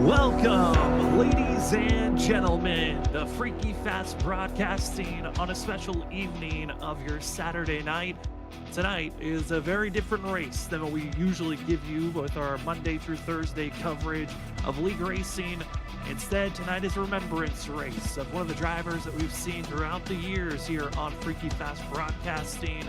Welcome, ladies and gentlemen, to Freekyfast broadcasting on a special evening of your Saturday night. Tonight is a very different race than what we usually give you with our Monday through Thursday coverage of league racing. Instead, tonight is a remembrance race of one of the drivers that we've seen throughout the years here on Freekyfast broadcasting.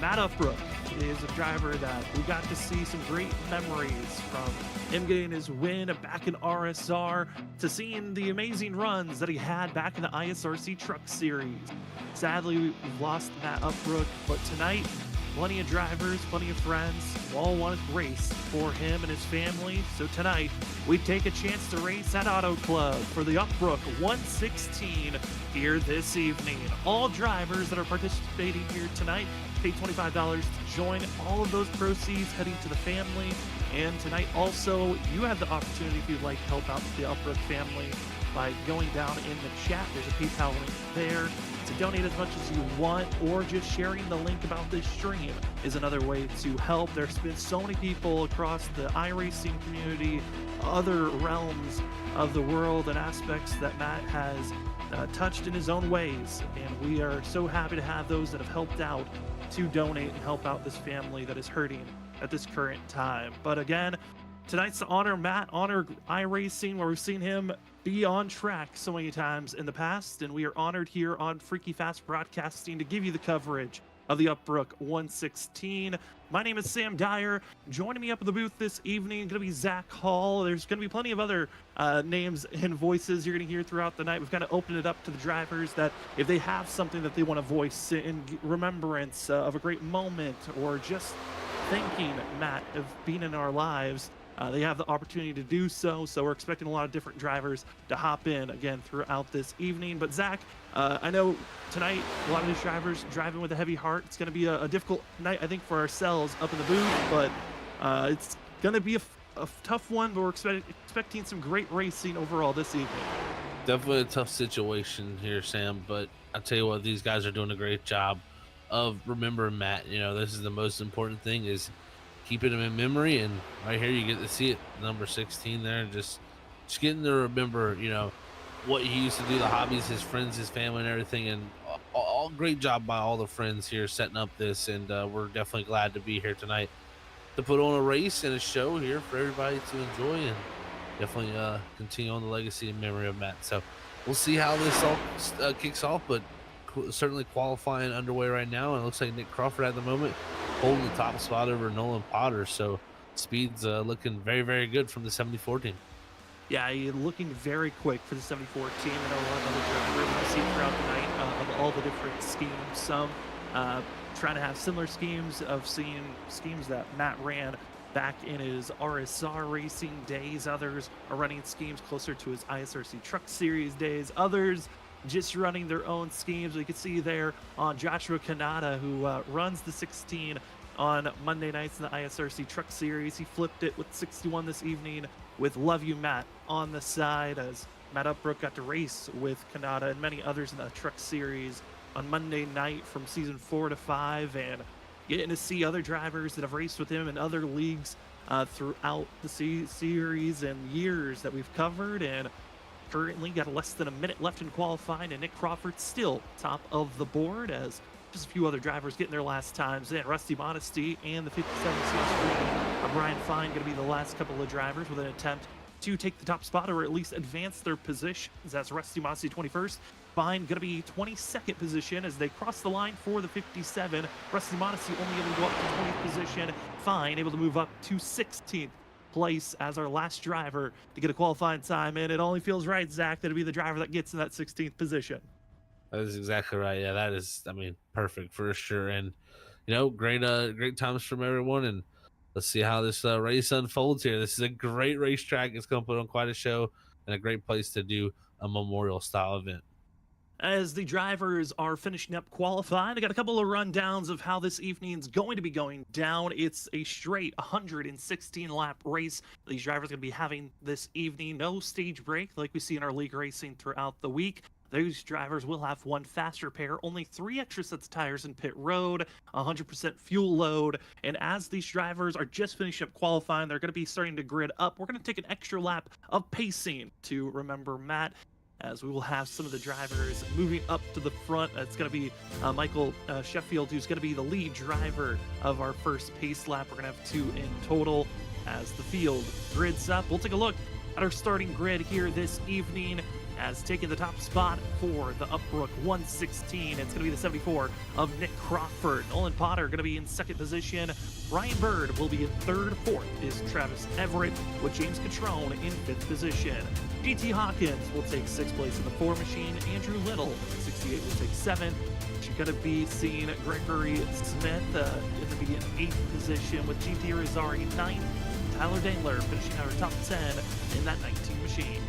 Matt Opbroek is a driver that we got to see some great memories from him getting his win back in RSR to seeing the amazing runs that he had back in the ISRC Truck Series. Sadly, we've lost Matt Opbroek, but tonight, plenty of drivers, plenty of friends, all want to race for him and his family. So tonight, we take a chance to race at Auto Club for the Opbroek 116 here this evening. All drivers that are participating here tonight pay $25 to join. All of those proceeds heading to the family. And tonight also, you have the opportunity, if you'd like to help out the Opbroek family, by going down in the chat. There's a PayPal link there to donate as much as you want, or just sharing the link about this stream is another way to help. There's been so many people across the iRacing community, other realms of the world and aspects that Matt has touched in his own ways, and we are so happy to have those that have helped out to donate and help out this family that is hurting at this current time. But again, tonight's to honor Matt, honor iRacing, where we've seen him be on track so many times in the past, and we are honored here on Freekyfast Broadcasting to give you the coverage of the Opbroek 116. My name is Sam Dyer. Joining me up in the booth this evening going to be Zach Hall. There's going to be plenty of other names and voices you're going to hear throughout the night. We've kind of opened it up to the drivers that if they have something that they want to voice in remembrance of a great moment, or just thanking Matt of being in our lives, they have the opportunity to do so. So we're expecting a lot of different drivers to hop in again throughout this evening. But Zach, I know tonight a lot of these drivers driving with a heavy heart. It's going to be a difficult night, I think, for ourselves up in the booth, but it's going to be a tough one, but we're expecting some great racing overall this evening. Definitely a tough situation here, Sam, but I'll tell you what, these guys are doing a great job of remembering Matt. You know, this is the most important thing, is keeping him in memory, and right here you get to see it, number 16 there, just getting to remember, you know, what he used to do, the hobbies, his friends, his family, and everything. And all great job by all the friends here setting up this, and we're definitely glad to be here tonight to put on a race and a show here for everybody to enjoy, and definitely continue on the legacy and memory of Matt. So we'll see how this all kicks off, but certainly qualifying underway right now, and it looks like Nick Crawford at the moment holding the top spot over Nolan Potter. So speed's looking very, very good from the 74 team. Yeah, he's looking very quick for the 74 team. I know a lot of other drivers I've seen throughout the night of all the different schemes. Some trying to have similar schemes, of seeing schemes that Matt ran back in his RSR racing days. Others are running schemes closer to his ISRC Truck Series days. Others just running their own schemes. We can see there on Joshua Kanata, who runs the 16 on Monday nights in the ISRC Truck Series. He flipped it with 61 this evening with Love You Matt on the side, as Matt Opbroek got to race with Kanata and many others in the Truck Series on Monday night from season 4 to 5, and getting to see other drivers that have raced with him in other leagues throughout the series and years that we've covered. And currently got less than a minute left in qualifying, and Nick Crawford still top of the board, as just a few other drivers getting their last times in. Rusty Modesty and the 57 CS Brian Fine going to be the last couple of drivers with an attempt to take the top spot, or at least advance their positions. That's Rusty Modesty 21st. Fine going to be 22nd position as they cross the line for the 57. Rusty Modesty only able to go up to 20th position. Fine able to move up to 16th place as our last driver to get a qualifying time, and it only feels right, Zach, that it'd be the driver that gets in that 16th position. That is exactly right. Yeah, that is, I mean, perfect for sure. And you know, great times from everyone, and let's see how this race unfolds here. This is a great racetrack. It's going to put on quite a show, and a great place to do a memorial style event. As the drivers are finishing up qualifying, I got a couple of rundowns of how this evening's going to be going down. It's a straight 116 lap race these drivers are going to be having this evening. No stage break like we see in our league racing throughout the week. Those drivers will have one faster pair, only 3 extra sets of tires in pit road, 100% fuel load, and as these drivers are just finishing up qualifying, they're going to be starting to grid up. We're going to take an extra lap of pacing to remember Matt, as we will have some of the drivers moving up to the front. It's going to be Michael Sheffield, who's going to be the lead driver of our first pace lap. We're going to have 2 in total as the field grids up. We'll take a look at our starting grid here this evening, as taking the top spot for the Opbroek 116. It's going to be the 74 of Nick Crawford. Nolan Potter going to be in second position. Ryan Bird will be in third. Fourth is Travis Everett, with James Catrone in fifth position. GT Hawkins will take sixth place in the 4 machine. Andrew Little, 68, will take seventh. You're going to be seeing Gregory Smith going to be in eighth position, with GT Rosari ninth. Tyler Dangler finishing our top 10 in that 19 machine.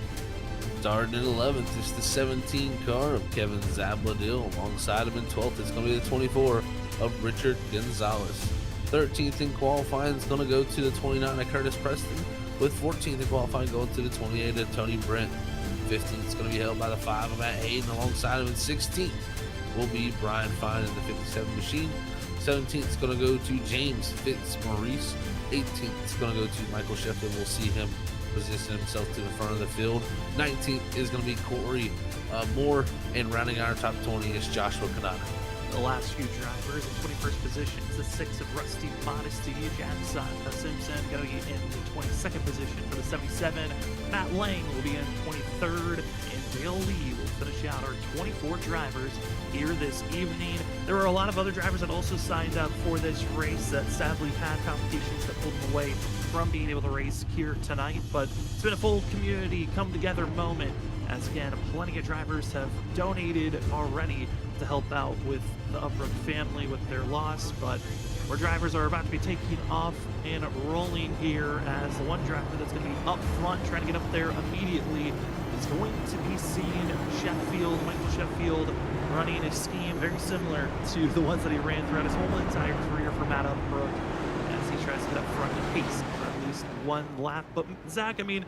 Starting in 11th is the 17 car of Kevin Zabladil. Alongside him in 12th, it's going to be the 24 of Richard Gonzalez. 13th in qualifying is going to go to the 29 of Curtis Preston, with 14th in qualifying going to the 28 of Tony Brent. 15th is going to be held by the 5 of Matt Hayden. Alongside him in 16th will be Brian Fine in the 57 machine. 17th is going to go to James Fitzmaurice. 18th is going to go to Michael Sheffield. We'll see him position himself to the front of the field. 19th is going to be Corey Moore, and rounding out our top 20 is Joshua Kanata. The last few drivers in 21st position is the 6 of Rusty Modesty. Jackson Simpson going to be in the 22nd position for the 77. Matt Lang will be in 23rd, and Dale Lee will finish out our 24 drivers here this evening. There are a lot of other drivers that also signed up for this race that sadly had complications that pulled them away from being able to race here tonight, but it's been a full community come together moment, as again, plenty of drivers have donated already to help out with the Opbroek family with their loss. But our drivers are about to be taking off and rolling here, as the one driver that's going to be up front trying to get up there immediately is going to be seeing Michael Sheffield, running a scheme very similar to the ones that he ran throughout his whole entire career for Matt Opbroek, as he tries to get up front and pace for at least one lap. But Zach, I mean,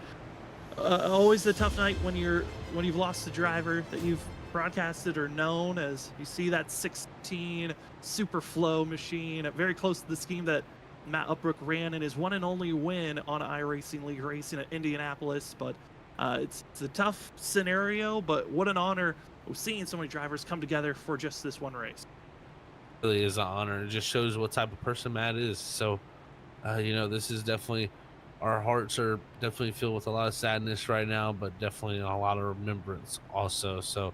always a tough night when you've lost a driver that you've broadcasted or known, as you see that 16 Superflow machine very close to the scheme that Matt Opbroek ran in his one and only win on iRacing League Racing at Indianapolis. But it's a tough scenario, but what an honor seeing so many drivers come together for just this one race. It really is an honor. It just shows what type of person Matt is. So this is definitely, our hearts are definitely filled with a lot of sadness right now, but definitely a lot of remembrance also. So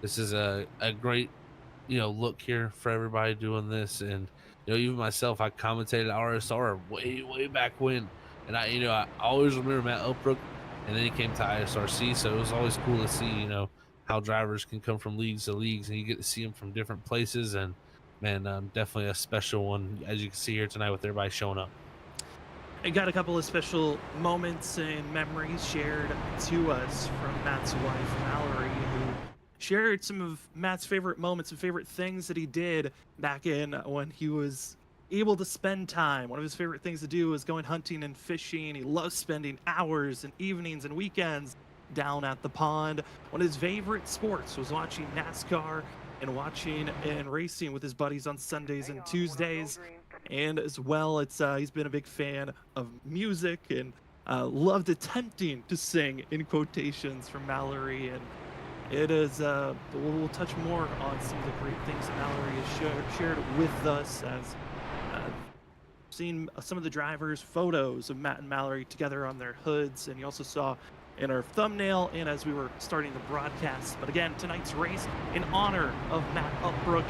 this is a great, look here for everybody doing this. And, even myself, I commentated RSR way back when. And I always remember Matt Opbroek, and then he came to ISRC. So it was always cool to see, how drivers can come from leagues to leagues, and you get to see them from different places. And man, definitely a special one, as you can see here tonight with everybody showing up. I got a couple of special moments and memories shared to us from Matt's wife, Mallory, who shared some of Matt's favorite moments and favorite things that he did back in when he was able to spend time. One of his favorite things to do was going hunting and fishing. He loved spending hours and evenings and weekends down at the pond. One of his favorite sports was watching NASCAR and watching and racing with his buddies on Sundays and Tuesdays. And as well, he's been a big fan of music and loved attempting to sing, in quotations from Mallory. And it is, we'll touch more on some of the great things that Mallory has shared with us, as seen some of the drivers' photos of Matt and Mallory together on their hoods. And you also saw in our thumbnail and as we were starting the broadcast. But again, tonight's race in honor of Matt Opbroek.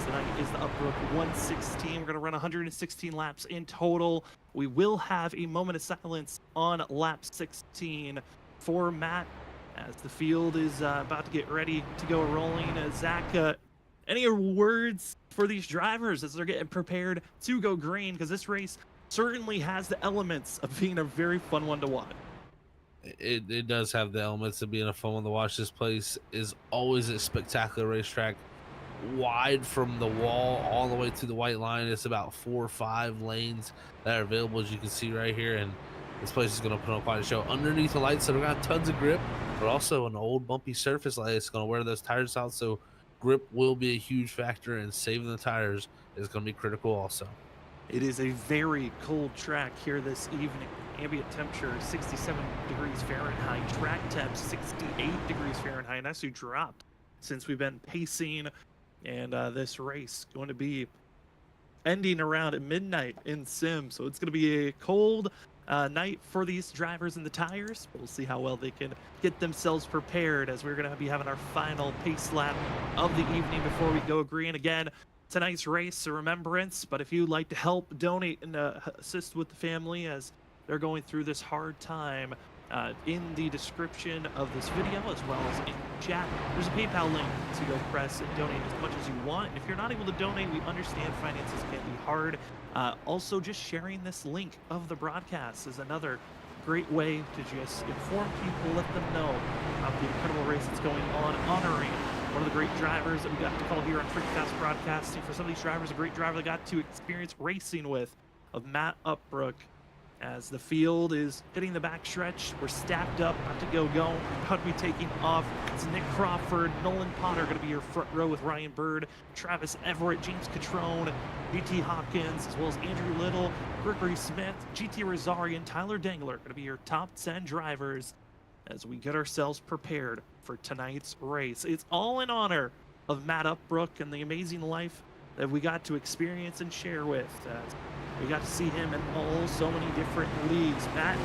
Tonight is the Opbroek 116. We're going to run 116 laps in total. We will have a moment of silence on lap 16 for Matt, as the field is about to get ready to go rolling. Zach, any words for these drivers as they're getting prepared to go green? Because this race certainly has the elements of being a very fun one to watch. It does have the elements of being a fun one to watch. This place is always a spectacular racetrack. Wide from the wall all the way to the white line. It's about 4 or 5 lanes that are available, as you can see right here. And This place is going to put on quite a show. Underneath the lights, so we got tons of grip, but also an old bumpy surface like it's going to wear those tires out. So grip will be a huge factor, and saving the tires is going to be critical also. It is a very cold track here this evening. Ambient temperature 67 degrees Fahrenheit. Track temp 68 degrees Fahrenheit. And actually dropped since we've been pacing. And this race going to be ending around at midnight in sim. So it's going to be a cold night for these drivers and the tires. We'll see how well they can get themselves prepared as we're going to be having our final pace lap of the evening before we go green again. Tonight's race, a remembrance, but if you'd like to help donate and assist with the family as they're going through this hard time, in the description of this video as well as in chat, there's a PayPal link to go press and donate as much as you want. And if you're not able to donate, we understand finances can be hard. Also, just sharing this link of the broadcast is another great way to just inform people, let them know about the incredible race that's going on, honoring one of the great drivers that we got to call here on Freekyfast Broadcasting. For some of these drivers, a great driver that got to experience racing with, of Matt Opbroek. As the field is hitting the backstretch, we're stacked up, about to go. About to be taking off. It's Nick Crawford, Nolan Potter going to be your front row with Ryan Bird, Travis Everett, James Catrone, GT Hawkins, as well as Andrew Little, Gregory Smith, GT Rosarian, Tyler Dangler going to be your top 10 drivers as we get ourselves prepared for tonight's race. It's all in honor of Matt Opbroek and the amazing life that we got to experience and share with. We got to see him in so many different leagues. Matt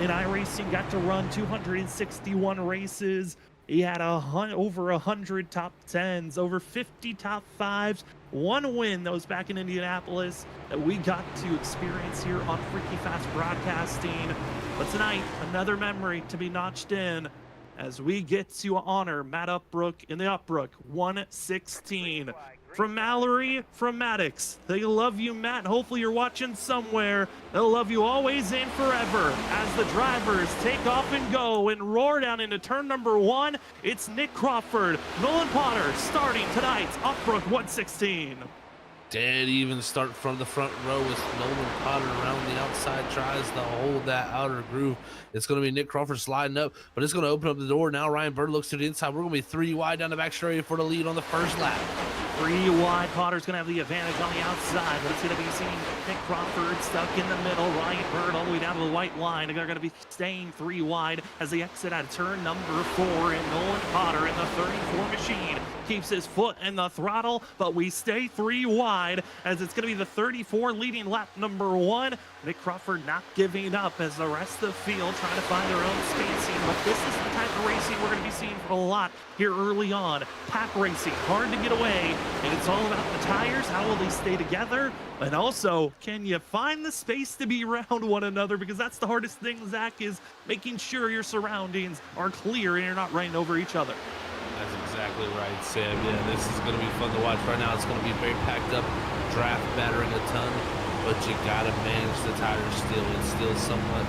in iRacing got to run 261 races. He had over 100 top 10s, over 50 top 5s, one win that was back in Indianapolis that we got to experience here on Freekyfast Broadcasting. But tonight, another memory to be notched in as we get to honor Matt Opbroek in the Opbroek 116. From Mallory, from Maddox, they love you, Matt. Hopefully you're watching somewhere. They'll love you always and forever as the drivers take off and go and roar down into turn number 1. It's Nick Crawford, Nolan Potter starting tonight's Opbroek 116. Dead even start from the front row with Nolan Potter around the outside, tries to hold that outer groove. It's going to be Nick Crawford sliding up, but it's going to open up the door. Now Ryan Bird looks to the inside. We're going to be 3 wide down the back straight for the lead on the first lap. 3 wide. Potter's going to have the advantage on the outside, but it's going to be seeing Nick Crawford stuck in the middle. Ryan Bird all the way down to the white line. They're going to be staying 3 wide as they exit out of turn number 4. And Nolan Potter in the 34 machine keeps his foot in the throttle, but we stay 3 wide as it's going to be the 34 leading lap number 1. Nick Crawford not giving up as the rest of the field trying to find their own spacing, but this is the type of racing we're going to be seeing for a lot here early on. Pack racing, hard to get away, and it's all about the tires. How will they stay together? And also, can you find the space to be around one another? Because that's the hardest thing, Zach, is making sure your surroundings are clear and you're not running over each other. That's exactly right, Sam. Yeah, this is going to be fun to watch. Right now, it's going to be very packed up, draft battering a ton, but you got to manage the tires still. It's still somewhat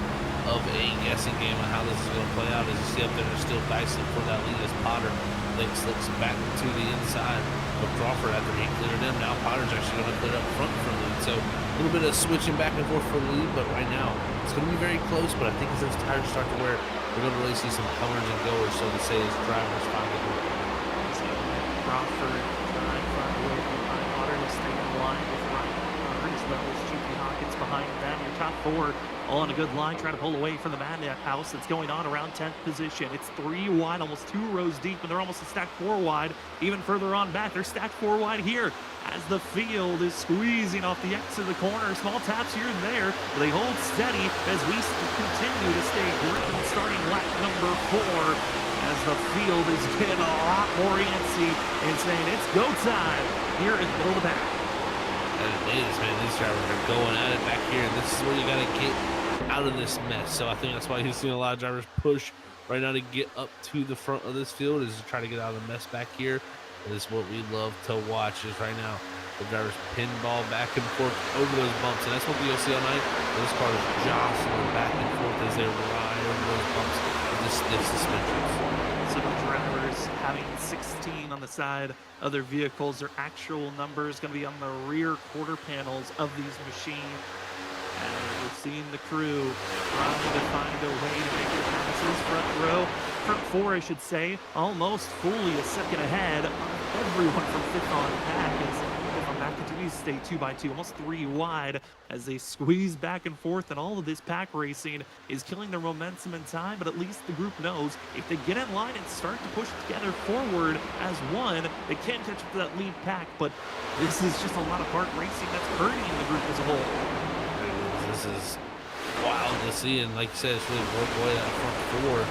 of a guessing game on how this is going to play out. As you see up there, they're still dicing for that lead as Potter slips back to the inside of Crawford after he cleared him. Now Potter's actually going to clear up front for the lead. So a little bit of switching back and forth for the lead, but right now it's going to be very close. But I think as those tires start to wear, we're going to really see some comers and goers, so to say, as drivers finally go. Crawford trying to find a way behind Potter to stay in line with Ryan Bird, as well as GT Hawkins behind them. Your top 4 all on a good line, trying to pull away from the madhouse that's going on around 10th position. It's 3 wide, almost 2 rows deep, and they're almost a stack 4 wide. Even further on back, they're stacked 4 wide here as the field is squeezing off the exit of the corner. Small taps here and there, but they hold steady as we continue to stay gripping, starting lap number 4. As the field is getting a lot more antsy and saying it's go time here in the middle of the pack. And it is, man. These drivers are going at it back here, and this is where you got to get out of this mess. So I think that's why you're seeing a lot of drivers push right now to get up to the front of this field, is to try to get out of the mess back here. And this is what we love to watch, is right now the drivers pinball back and forth over those bumps. And that's what you'll see all night. Those cars jostling back and forth as they ride over those bumps with the stiff suspensions. So the drivers having 16 on the side of their vehicles. Their actual numbers going to be on the rear quarter panels of these machines. And we're seeing the crew trying to find a way to make the passes. Front four, I should say, almost fully a second ahead of everyone from fifth on back. As fifth on back continues to stay 2 by 2, almost 3 wide as they squeeze back and forth. And all of this pack racing is killing their momentum and time. But at least the group knows if they get in line and start to push together forward as one, they can catch up to that lead pack. But this is just a lot of hard racing that's hurting the group as a whole. This is wild to see, and like you said, it's really boy that front four.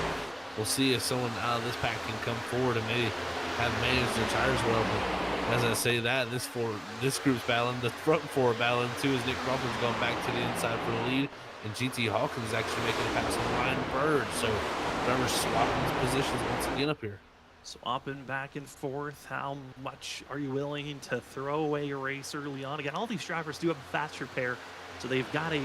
We'll see if someone out of this pack can come forward and maybe have managed their tires well. But as I say that, this group's battling, the front four battling too, as Nick Crawford's going back to the inside for the lead, and GT Hawkins is actually making a pass on Ryan Bird. So drivers swapping positions once again up here. Swapping back and forth. How much are you willing to throw away your race early on? Again, all these drivers do have a fast repair, so they've got a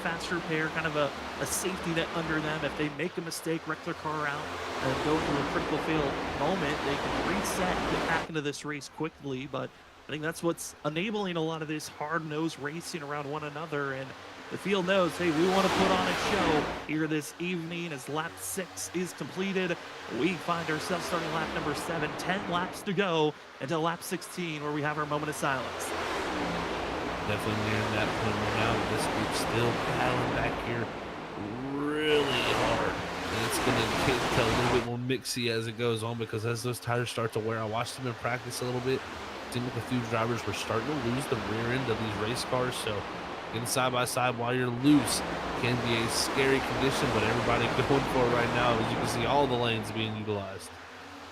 fast repair, kind of a safety net under them. If they make a mistake, wreck their car out, and go through a critical fail moment, they can reset and get back into this race quickly. But I think that's what's enabling a lot of this hard-nosed racing around one another. And the field knows, hey, we want to put on a show here this evening as lap 6 is completed. We find ourselves starting lap number 7, 10 laps to go until lap 16, where we have our moment of silence. Definitely nearing that point now. This group's still battling back here really hard. And it's going to get a little bit more mixy as it goes on, because as those tires start to wear, I watched them in practice a little bit. It seemed like a few drivers were starting to lose the rear end of these race cars. So getting side by side while you're loose can be a scary condition, but everybody going for it right now. As you can see, all the lanes being utilized.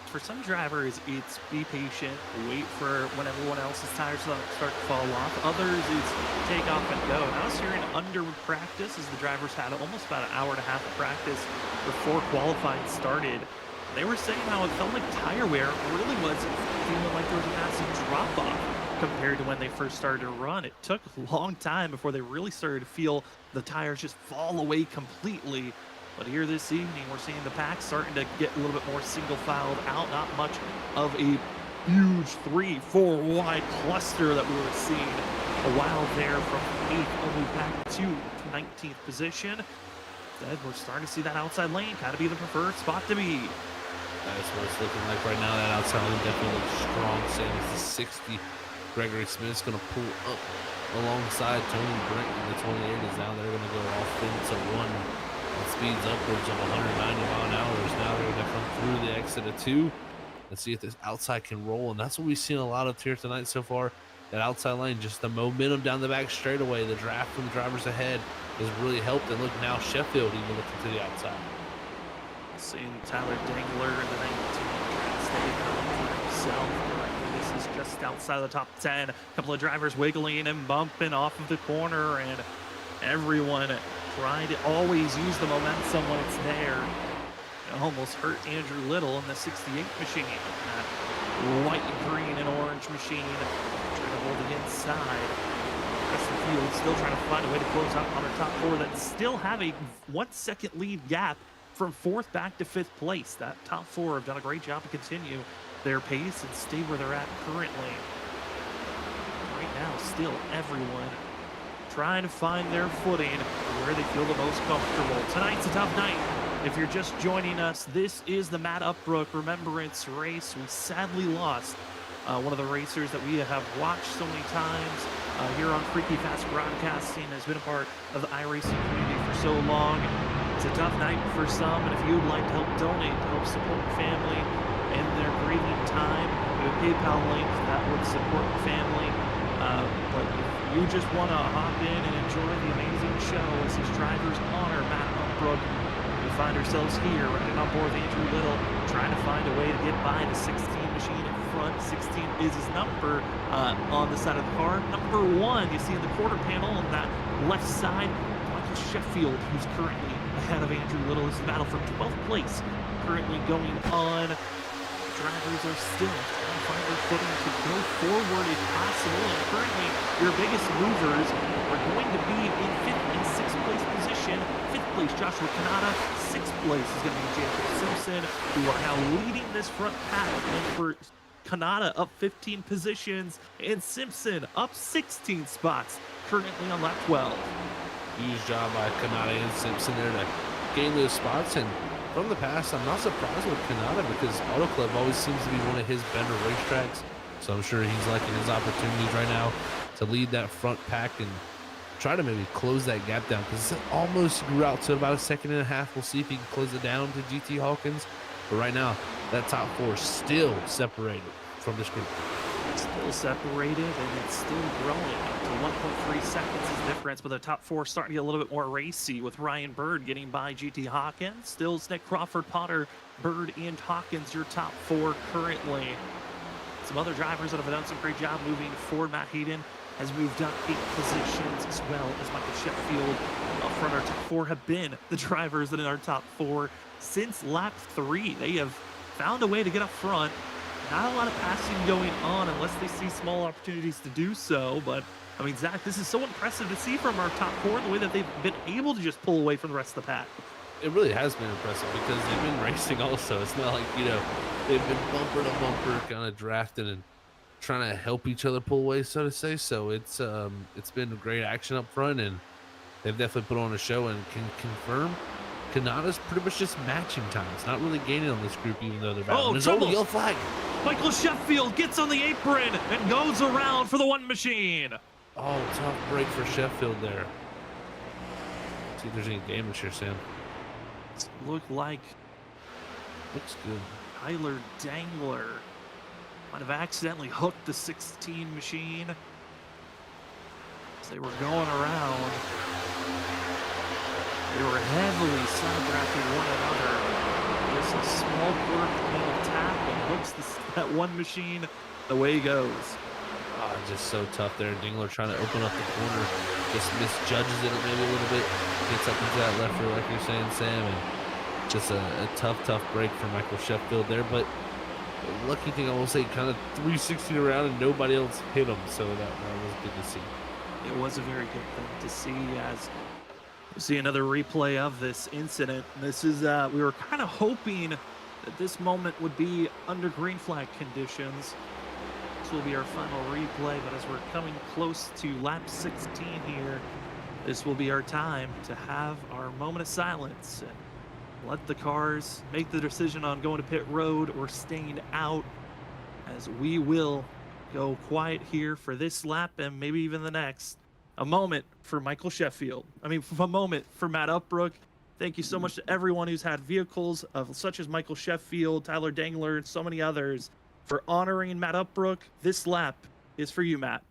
For some drivers, it's be patient, wait for when everyone else's tires start to fall off. Others, it's take off and go. And I was hearing under practice, as the drivers had almost about an hour and a half of practice before qualifying started. They were saying how it felt like tire wear really wasn't feeling like there was a massive drop-off compared to when they first started to run. It took a long time before they really started to feel the tires just fall away completely. But here this evening, we're seeing the pack starting to get a little bit more single-filed out. Not much of a huge 3-4 wide cluster that we were seeing a while there from 8th only back to 19th position. Instead, we're starting to see that outside lane kind of be the preferred spot to be. That's what it's looking like right now. That outside lane definitely looks strong. Same as the 60. Gregory Smith's going to pull up alongside Tony Brenton. The 28 is now. They're going to go off into one. It speeds upwards of 190 mile an hour. Now they're going to come through the exit of 2 and see if this outside can roll. And that's what we've seen a lot of here tonight so far. That outside lane, just the momentum down the back straightaway, the draft from the drivers ahead has really helped. And look now, Sheffield even looking to the outside. Seeing Tyler Dangler in the 19 trying to stay calm for himself. This is just outside the top 10. A couple of drivers wiggling and bumping off of the corner, and everyone trying to always use the momentum when it's there. It almost hurt Andrew Little in the 68 machine. That white, green, and orange machine trying to hold it inside. The rest of the field still trying to find a way to close out on our top 4 that still have a 1 second lead gap from 4th back to 5th place. That top 4 have done a great job to continue their pace and stay where they're at currently. Right now, still everyone trying to find their footing where they feel the most comfortable. Tonight's a tough night. If you're just joining us, this is the Matt Opbroek Remembrance race. We sadly lost one of the racers that we have watched so many times here on Freekyfast Broadcasting, has been a part of the iRacing community for so long. It's a tough night for some, and if you would like to help donate to help support the family in their grieving time, we have a PayPal link that would support the family. But if you just want to hop in and enjoy the amazing show as these drivers honor Matt Opbroek, we find ourselves here riding on board with Andrew Little, trying to find a way to get by the 16 machine in front. 16 is his number on the side of the car. Number 1, you see in the quarter panel on that left side, Michael Sheffield, who's currently ahead of Andrew Little. This is a battle for 12th place currently going on. Drivers are still trying to find their footing to go forward if possible, and currently your biggest movers are going to be in 5th and 6th place position. 5th place Joshua Kanata, 6th place is going to be Jacob Simpson, who are now leading this front pack. And for Kanata up 15 positions, and Simpson up 16 spots currently on lap 12. huge job by Kanata and Simpson there to gain those spots. And from the past, I'm not surprised with Kanata because Auto Club always seems to be one of his better racetracks. So I'm sure he's liking his opportunities right now to lead that front pack and try to maybe close that gap down because it almost grew out to about a second and a half. We'll see if he can close it down to GT Hawkins. But right now, that top four is still separated from this group. Still separated, and it's still growing to 1.3 seconds is difference, but the top four starting to get a little bit more racy with Ryan Bird getting by GT Hawkins. Still Nick Crawford, Potter, Bird, and Hawkins, your top four currently. Some other drivers that have done some great job moving forward. Matt Hayden has moved up 8 positions, as well as Michael Sheffield. Up front, our top four have been the drivers that in our top four since lap 3. They have found a way to get up front. Not a lot of passing going on unless they see small opportunities to do so. But, I mean, Zach, this is so impressive to see from our top four, the way that they've been able to just pull away from the rest of the pack. It really has been impressive because they've been racing also. It's not like, they've been bumper to bumper kind of drafting and trying to help each other pull away, so to say. So it's been great action up front, and they've definitely put on a show and can confirm Kanata's pretty much just matching times, not really gaining on this group, even though they're battling. There's trouble! yellow flag. Michael Sheffield gets on the apron and goes around for the one machine. Oh, tough break for Sheffield there. Let's see if there's any damage here, Sam. Looks good. Tyler Dangler might have accidentally hooked the 16 machine as they were going around. They were heavily telegraphing one another. Just a small quirk little tap and hooks that one machine. Away goes. Oh, just so tough there. Dingler trying to open up the corner, just misjudges it maybe a little bit. Gets up into that left rear, like you're saying, Sam, and just a tough break for Michael Sheffield there. But the lucky thing, I will say, kind of 360 around and nobody else hit him, so that was good to see. It was a very good thing to see as we see another replay of this incident. This is, we were kind of hoping that this moment would be under green flag conditions. This will be our final replay, but as we're coming close to lap 16 here, this will be our time to have our moment of silence and let the cars make the decision on going to pit road or staying out, as we will go quiet here for this lap and maybe even the next. A moment for Michael Sheffield. A moment for Matt Opbrook. Thank you so much to everyone who's had vehicles such as Michael Sheffield, Tyler Dangler, and so many others for honoring Matt Opbrook. This lap is for you, Matt.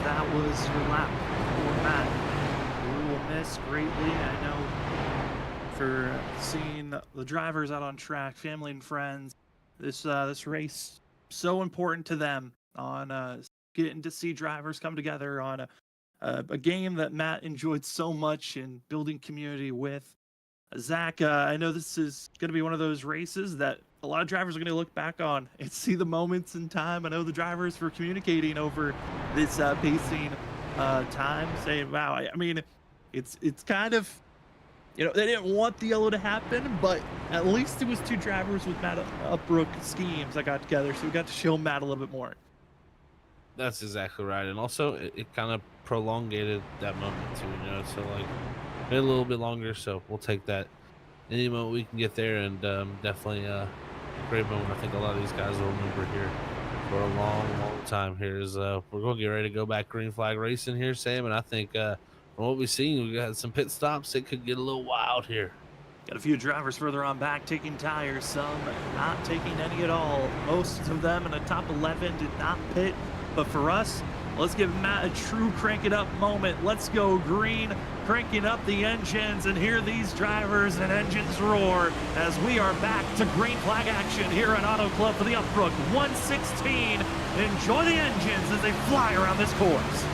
That was your lap for Matt. We will miss greatly. I know for seeing the drivers out on track, family and friends. This race so important to them on getting to see drivers come together on a game that Matt enjoyed so much and building community with. Zach, I know this is going to be one of those races that a lot of drivers are going to look back on and see the moments in time. I know the drivers were communicating over this pacing time, saying, "Wow, I mean, it's kind of, they didn't want the yellow to happen, but at least it was two drivers with Matt Upbrook schemes that got together, so we got to show Matt a little bit more." That's exactly right. And also, it kind of prolongated that moment too, so like made it a little bit longer. So we'll take that any moment we can get there. And definitely a great moment. I think a lot of these guys will remember here for a long, long time. Here is we're going to get ready to go back green flag racing here, Sam. And I think from what we've seen, we got some pit stops. It could get a little wild here. Got a few drivers further on back taking tires, some not taking any at all. Most of them in the top 11 did not pit. But for us, let's give Matt a true crank it up moment. Let's go green, cranking up the engines, and hear these drivers and engines roar as we are back to green flag action here at Auto Club for the Opbrook 116. Enjoy the engines as they fly around this course.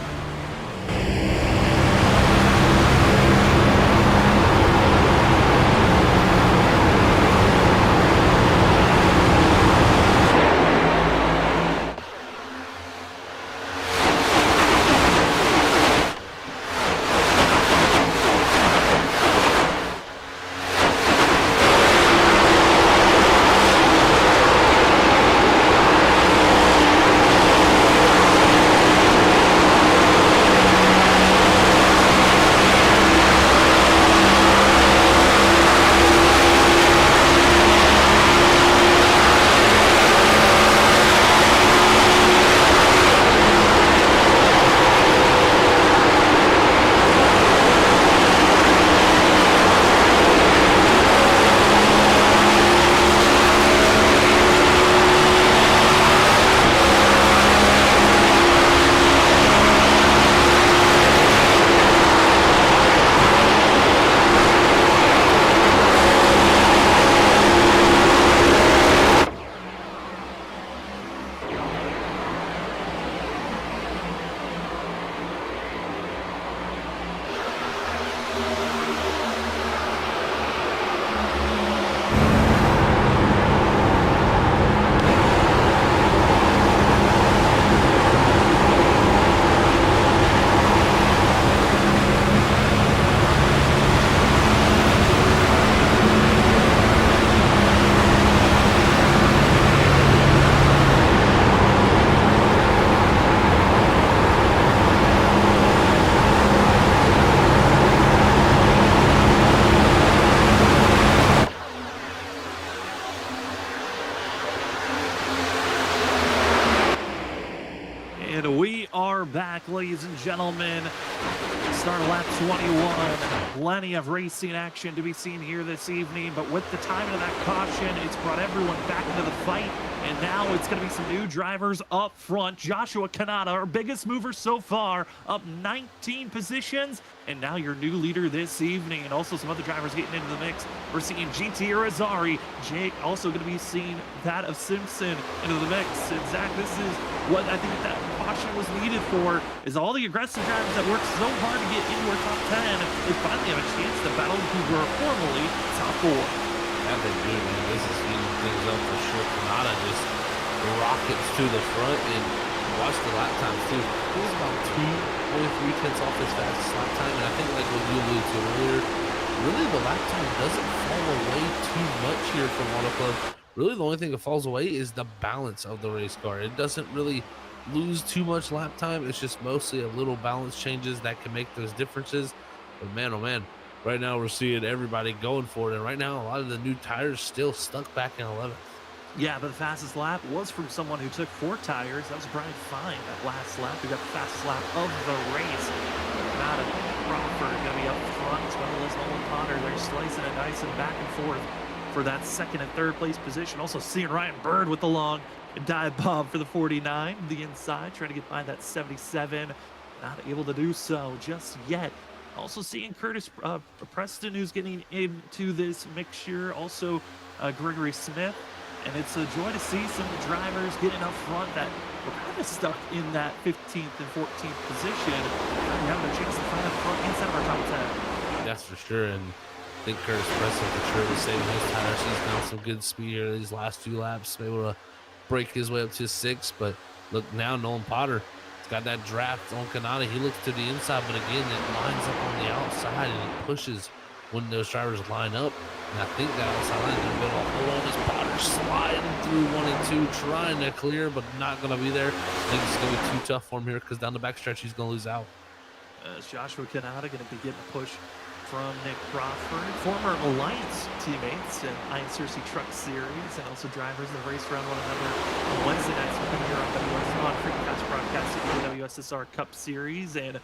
And we are back, ladies and gentlemen. Start lap 21. Plenty of racing action to be seen here this evening, but with the timing of that caution, it's brought everyone back into the fight. And now it's going to be some new drivers up front. Joshua Kanata, our biggest mover so far, up 19 positions. And now your new leader this evening. And also some other drivers getting into the mix. We're seeing GT Irizarry. Jake also going to be seeing that of Simpson into the mix. And Zach, this is what I think that caution was needed for, is all the aggressive drivers that worked so hard to get into our top 10. They finally have a chance to battle who were formerly top 4. Yeah, they do, man. This is heating things up for sure. Kanata just rockets to the front, and watch the lap times too. He was about 2.3 tenths off his fastest lap time, and I think like what you alluded to earlier, really the lap time doesn't fall away too much here from Auto Club. Really the only thing that falls away is the balance of the race car. It doesn't really lose too much lap time. It's just mostly a little balance changes that can make those differences. But man, oh man, right now we're seeing everybody going for it, and right now a lot of the new tires still stuck back in 11th. Yeah, but the fastest lap was from someone who took 4 tires. That was Brian Fine that last lap. We got the fastest lap of the race. Not a Crawford going to be up front, as well as Nolan Connor. They're slicing and dicing back and forth for that second and third place position. Also seeing Ryan Bird with the long dive bomb for the 49, the inside, trying to get by that 77. Not able to do so just yet. Also seeing Curtis Preston, who's getting into this mixture. Also Gregory Smith And it's a joy to see some drivers getting up front that were kind of stuck in that 15th and 14th position. Now having a chance to find up front inside of our top 10. That's for sure. And I think Curtis Preston for sure was saving his tires. He's found some good speed here these last few laps, able to break his way up to 6th. But look now, Nolan Potter has got that draft on Kanata. He looks to the inside, but again, it lines up on the outside and it pushes when those drivers line up. And I think that outside line is going to be able to hold on as Potter sliding through 1 and 2, trying to clear, but not going to be there. I think it's going to be too tough for him here because down the backstretch, he's going to lose out. Joshua Kanata going to be getting a push from Nick Crawford, former Alliance teammates in IRacing Truck Series, and also drivers that race around one another on Wednesday nights here on Freekyfast broadcasting for the WSSR Cup Series, and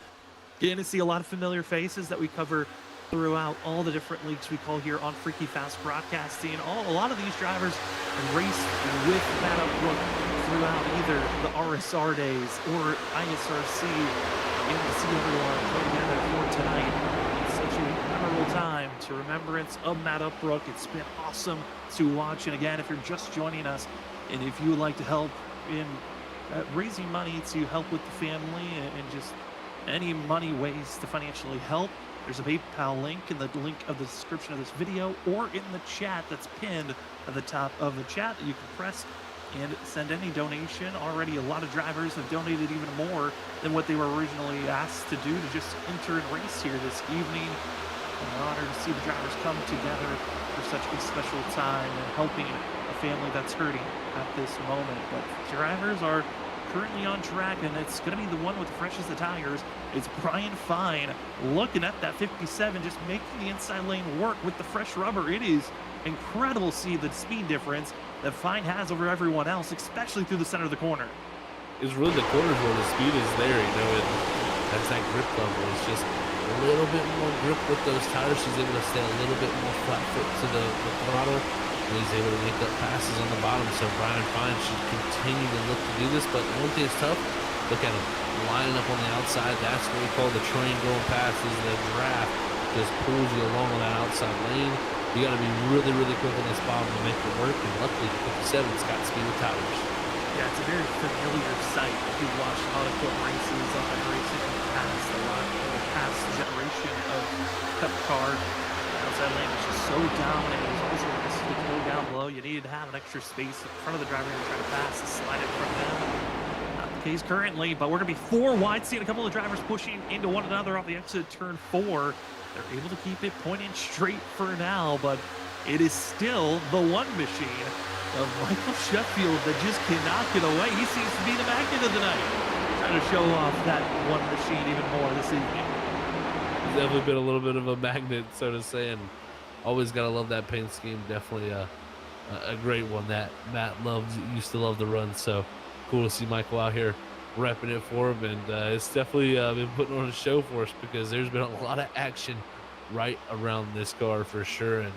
getting to see a lot of familiar faces that we cover throughout all the different leagues we call here on Freekyfast broadcasting. A lot of these drivers raced with Matt Opbrook throughout either the RSR days or ISRC. Able to see everyone come together for tonight. It's such a memorable time to remembrance of Matt Opbrook. It's been awesome to watch. And again, if you're just joining us, and if you would like to help in raising money to help with the family and just any money ways to financially help, there's a PayPal link in the link of the description of this video or in the chat that's pinned at the top of the chat that you can press and send any donation. Already a lot of drivers have donated even more than what they were originally asked to do to just enter and race here this evening. An honor to see the drivers come together for such a special time and helping a family that's hurting at this moment. But drivers are currently on track, and it's going to be the one with the freshest of tires. It's Brian Fine looking at that 57, just making the inside lane work with the fresh rubber. It is incredible to see the speed difference that Fine has over everyone else, especially through the center of the corner. It's really the corners where the speed is there, and that's that grip level. It's just a little bit more grip with those tires. She's able to stay a little bit more flat foot to the throttle. And he's able to make up passes on the bottom. So Brian Fine should continue to look to do this, but one thing is tough. Look at him lining up on the outside. That's what we call the train going past. Is the draft just pulls you along on that outside lane. You got to be really, really quick on this bottom to make it work. And luckily, the 57's got speed with tires. Yeah, it's a very familiar sight. If you watch a lot of foot races on iRacing in the past, a lot of the past generation of Cup car, the outside lane was just so dominant. It was always a risk to pull down low. You needed to have an extra space in front of the driver to try to pass and slide it from them. Not the case currently, but we're going to be 4 wide, seeing a couple of drivers pushing into one another off the exit turn 4. They're able to keep it pointing straight for now, but it is still the one machine of Michael Sheffield that just cannot get away. He seems to be the magnet of the night, trying to show off that one machine even more this evening. He's definitely been a little bit of a magnet, so to say, and always got to love that paint scheme. Definitely a great one that Matt used to love to run. So cool to see Michael out here repping it for him, and it's definitely been putting on a show for us because there's been a lot of action right around this car for sure. And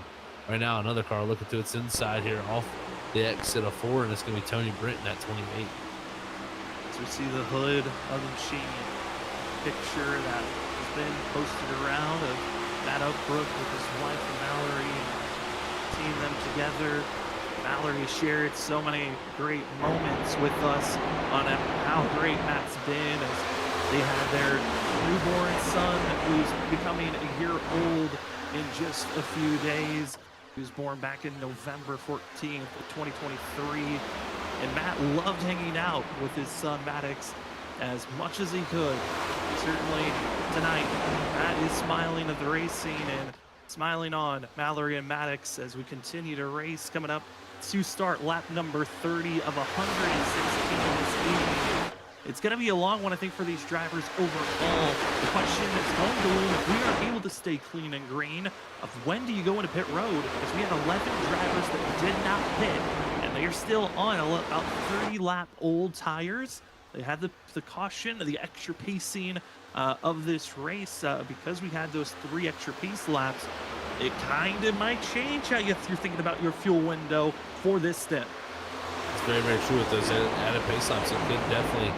right now another car looking to its inside here off the exit of 4, and it's going to be Tony Britton at 28. So we see the hood of the machine picture that has been posted around of Matt Opbrook with his wife Mallory, and seeing them together. Mallory shared so many great moments with us on how great Matt's been as they had their newborn son who's becoming a year old in just a few days. He was born back in November 14th of 2023. And Matt loved hanging out with his son Maddox as much as he could. Certainly tonight, Matt is smiling at the racing and smiling on Mallory and Maddox as we continue to race, coming up to start lap number 30 of 116 this evening. It's going to be a long one, I think, for these drivers overall. The question that's going to loom, if we are able to stay clean and green, of when do you go into pit road? Because we have 11 drivers that did not pit, and they are still on about 30-lap-old tires. They had the caution, the extra pacing of this race because we had those 3 extra pace laps. It kind of might change how you're thinking about your fuel window for this stint. It's very, very true with those added pace laps. It could definitely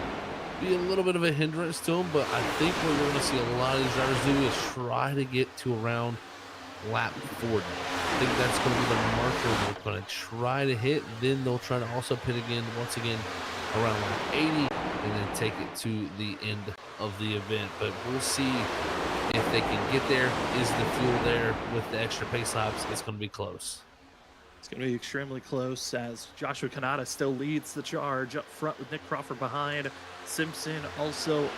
be a little bit of a hindrance to them, but I think what we're going to see a lot of these drivers do is try to get to around lap 40. think that's going to be the marker they're going to try to hit. Then they'll try to also pit again, once again, around lap 80, and then take it to the end of the event. But we'll see if they can get there. Is the fuel there with the extra pace laps? It's going to be close. It's going to be extremely close as Joshua Kanata still leads the charge up front with Nick Crawford behind. Simpson also in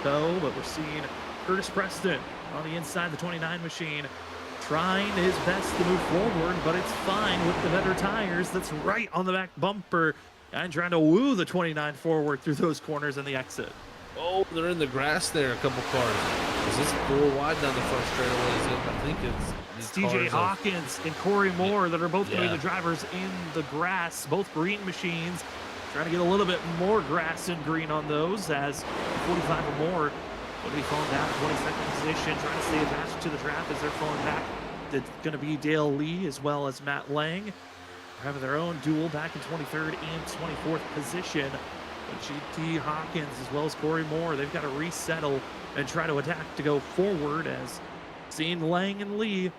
tow, but we're seeing Curtis Preston on the inside, the 29 machine, trying his best to move forward, but it's fine with the better tires. That's right on the back bumper and trying to woo the 29 forward through those corners in the exit. Oh, they're in the grass there, a couple cars. Is this full wide down the front straightaway? I think it's TJ Hawkins and Corey Moore that are both going to be the drivers in the grass, both green machines. Trying to get a little bit more grass and green on those as 45 or more will be falling down in 22nd position, trying to stay attached to the draft as they're falling back. It's going to be Dale Lee as well as Matt Lang. They're having their own duel back in 23rd and 24th position. But GT Hawkins as well as Corey Moore, they've got to resettle and try to attack to go forward as seeing Lang and Lee.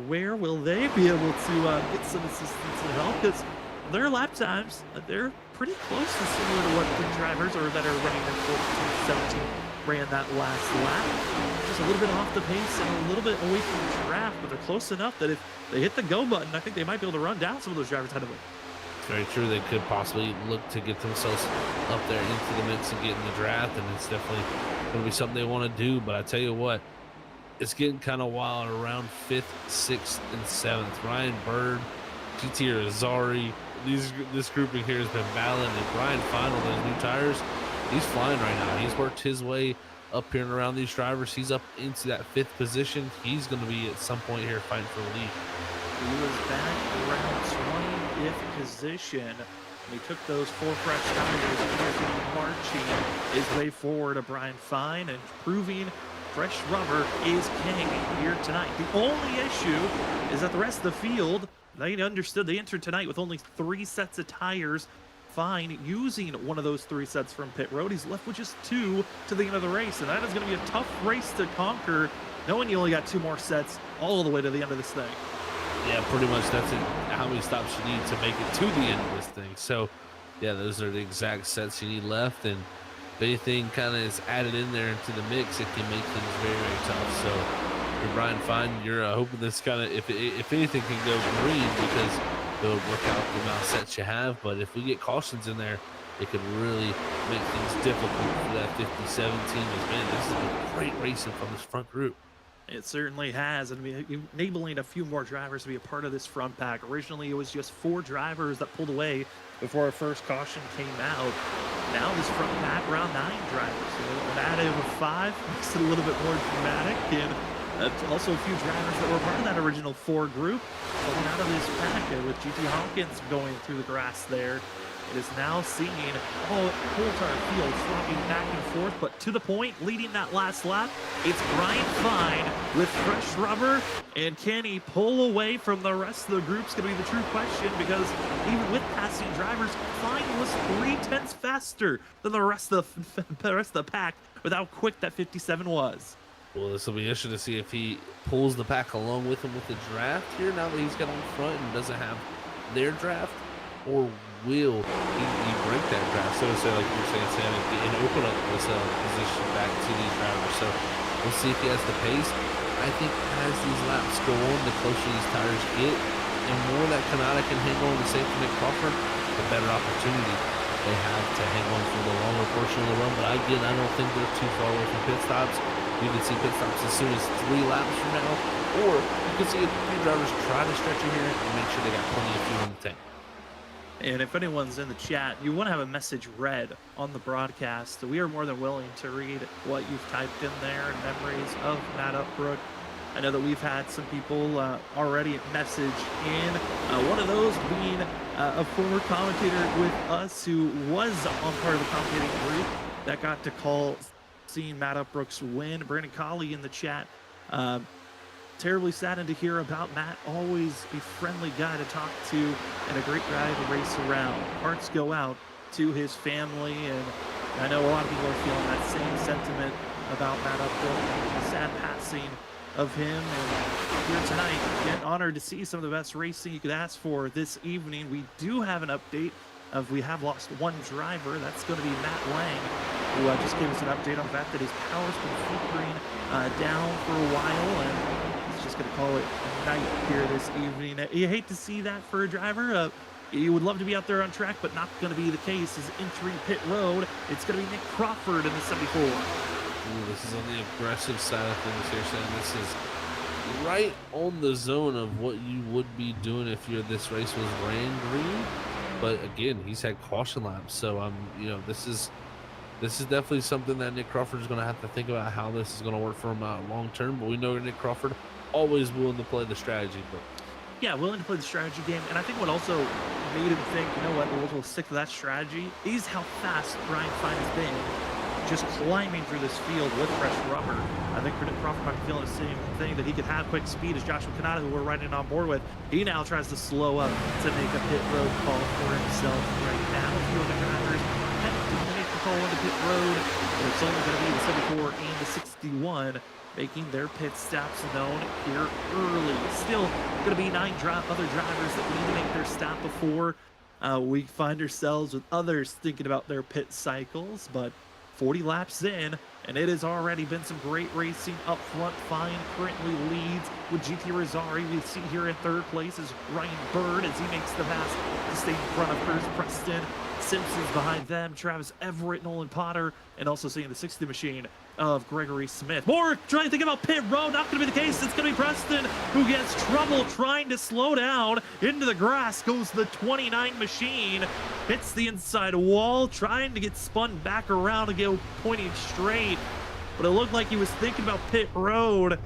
Where will they be able to get some assistance and help? Because their lap times, they're pretty close to similar to what the drivers or that are running in 14-17 ran that last lap. Just a little bit off the pace and a little bit away from the draft, but they're close enough that if they hit the go button, I think they might be able to run down some of those drivers ahead of them. Very true. They could possibly look to get themselves up there into the mix and get in the draft, and it's definitely going to be something they want to do. But I tell you what, it's getting kind of wild around 5th, 6th, and 7th. Ryan Bird, GT Azari, this grouping here has been battling, and Brian Fine on those new tires, he's flying right now. He's worked his way up here and around these drivers. He's up into that 5th position. He's going to be at some point here fighting for the lead. He was back around 20th position. He took those 4 fresh tires and marching his way forward to Brian Fine and proving fresh rubber is king here tonight. The only issue is that the rest of the field, they understood they entered tonight with only 3 sets of tires. Fine using one of those 3 sets from pit road. He's left with just 2 to the end of the race, and that is going to be a tough race to conquer, knowing you only got 2 more sets all the way to the end of this thing. Yeah, pretty much that's it. How many stops you need to make it to the end of this thing. So, yeah, those are the exact sets you need left, and if anything kind of is added in there into the mix, it can make things very, very tough. So, you're Brian Fine, you're hoping this kind of, if anything, can go green because it'll work out the amount of sets you have. But if we get cautions in there, it could really make things difficult for that 57 team. Man, this has been great racing from this front group. It certainly has, and enabling a few more drivers to be a part of this front pack. Originally, it was just 4 drivers that pulled away before our first caution came out. Now this front pack, around 9 drivers. So an added of 5 makes it a little bit more dramatic, and also a few drivers that were part of that original 4 group pulling out of this pack with GT Hawkins going through the grass there. It is now seeing whole entire field swapping back and forth, but to the point, leading that last lap, it's Brian Fine with fresh rubber, and can he pull away from the rest of the group is going to be the true question, because even with passing drivers, Fine was 3/10 faster than the rest of the pack with how quick that 57 was. Well, this will be interesting to see if he pulls the pack along with him with the draft here now that he's got on front and doesn't have their draft, or will he break that draft, so to say, like you're saying, Sam, and open up this position back to these drivers. So we'll see if he has the pace. I think as these laps go on, the closer these tires get, and more that Kanata can hang on to safety Nick Crawford, the better opportunity they have to hang on for the longer portion of the run. But again, I don't think they're too far away from pit stops. You can see pit stops as soon as 3 laps from now, or you can see a few drivers try to stretch it here and make sure they got plenty of fuel in the tank. And if anyone's in the chat, you want to have a message read on the broadcast, we are more than willing to read what you've typed in there and memories of Matt Opbrook. I know that we've had some people already message in, one of those being a former commentator with us who was on part of the commentating group that got to call seeing Matt Opbrook's win. Brandon Colley in the chat. Terribly saddened to hear about Matt. Always a friendly guy to talk to and a great guy to race around. Hearts go out to his family, and I know a lot of people are feeling that same sentiment about Matt Opbrook. Sad passing of him. And here tonight, again, honored to see some of the best racing you could ask for this evening. We do have an update of we have lost one driver. That's going to be Matt Lang, who just gave us an update on the fact that his power's been flickering down for a while, and he's just going to call it a night here this evening. You hate to see that for a driver. You would love to be out there on track, but not going to be the case. Is entering pit road. It's going to be Nick Crawford in the 74. Ooh, this is on the aggressive side of things here, Sam. This is right on the zone of what you would be doing if this race was ran green. But again, he's had caution laps, so this is definitely something that Nick Crawford is going to have to think about how this is going to work for him long term. But we know Nick Crawford always willing to play the strategy, but yeah, willing to play the strategy game. And I think what also made him think, you know what, we'll stick to that strategy, is how fast Brian Fine has been just climbing through this field with fresh rubber. I think Nick Crawford might be feeling the same thing, that he could have quick speed as Joshua Kanata, who we're riding on board with. He now tries to slow up to make a pit road call for himself right now. A few other drivers attempting to make the call into pit road, but it's only going to be the 74 and the 61 making their pit stops known here early. Still going to be 9 other drivers that need to make their stop before we find ourselves with others thinking about their pit cycles, but 40 laps in, and it has already been some great racing up front. Fine currently leads with GT Rosari. We see here in 3rd place is Ryan Bird as he makes the pass to stay in front of Curtis Preston. Simpson's behind them, Travis Everett, Nolan Potter, and also seeing the 60 machine of Gregory Smith. More trying to think about pit road, not going to be the case. It's going to be Preston who gets trouble trying to slow down. Into the grass goes the 29 machine, hits the inside wall, trying to get spun back around and go pointing straight. But it looked like he was thinking about pit road,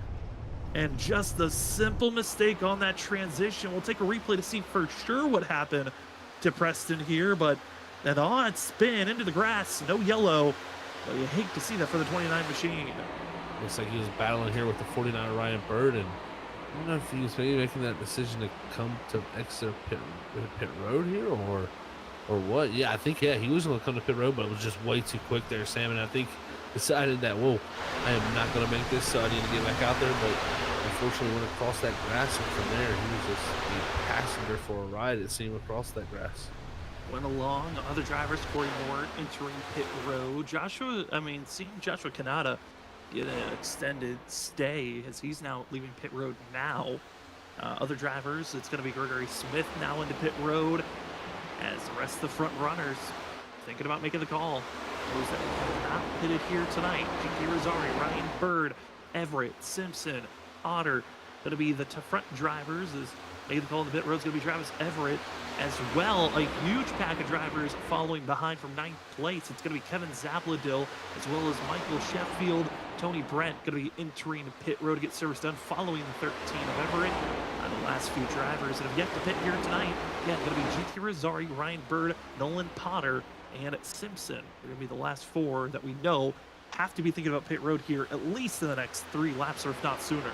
and just a simple mistake on that transition. We'll take a replay to see for sure what happened to Preston here, but an odd spin into the grass, no yellow. But you hate to see that for the 29 machine. Looks like he was battling here with the 49 Ryan Bird, and I don't know if he was maybe making that decision to come to exit pit road here or what. Yeah, I think he was going to come to pit road, but it was just way too quick there, Sam. And I think decided that, whoa, I am not going to make this, so I need to get back out there. But unfortunately went across that grass, and from there he was just the passenger for a ride, it seemed, across that grass. Went along, other drivers, Corey Moore entering pit road. Seeing Joshua Kanata get an extended stay as he's now leaving pit road now. Other drivers, it's going to be Gregory Smith now into pit road, as the rest of the front runners thinking about making the call. Those that have not pitted here tonight: GT Rosari, Ryan Bird, Everett, Simpson, Otter. Going to be the front drivers. Is making the call in the pit road is going to be Travis Everett as well. A huge pack of drivers following behind from 9th place. It's going to be Kevin Zapladil as well as Michael Sheffield. Tony Brent going to be entering pit road to get service done following the 13 of Everett. The last few drivers that have yet to pit here tonight, going to be GT Rosari, Ryan Bird, Nolan Potter, and Simpson. They're going to be the last 4 that we know have to be thinking about pit road here at least in the next 3 laps, or if not sooner.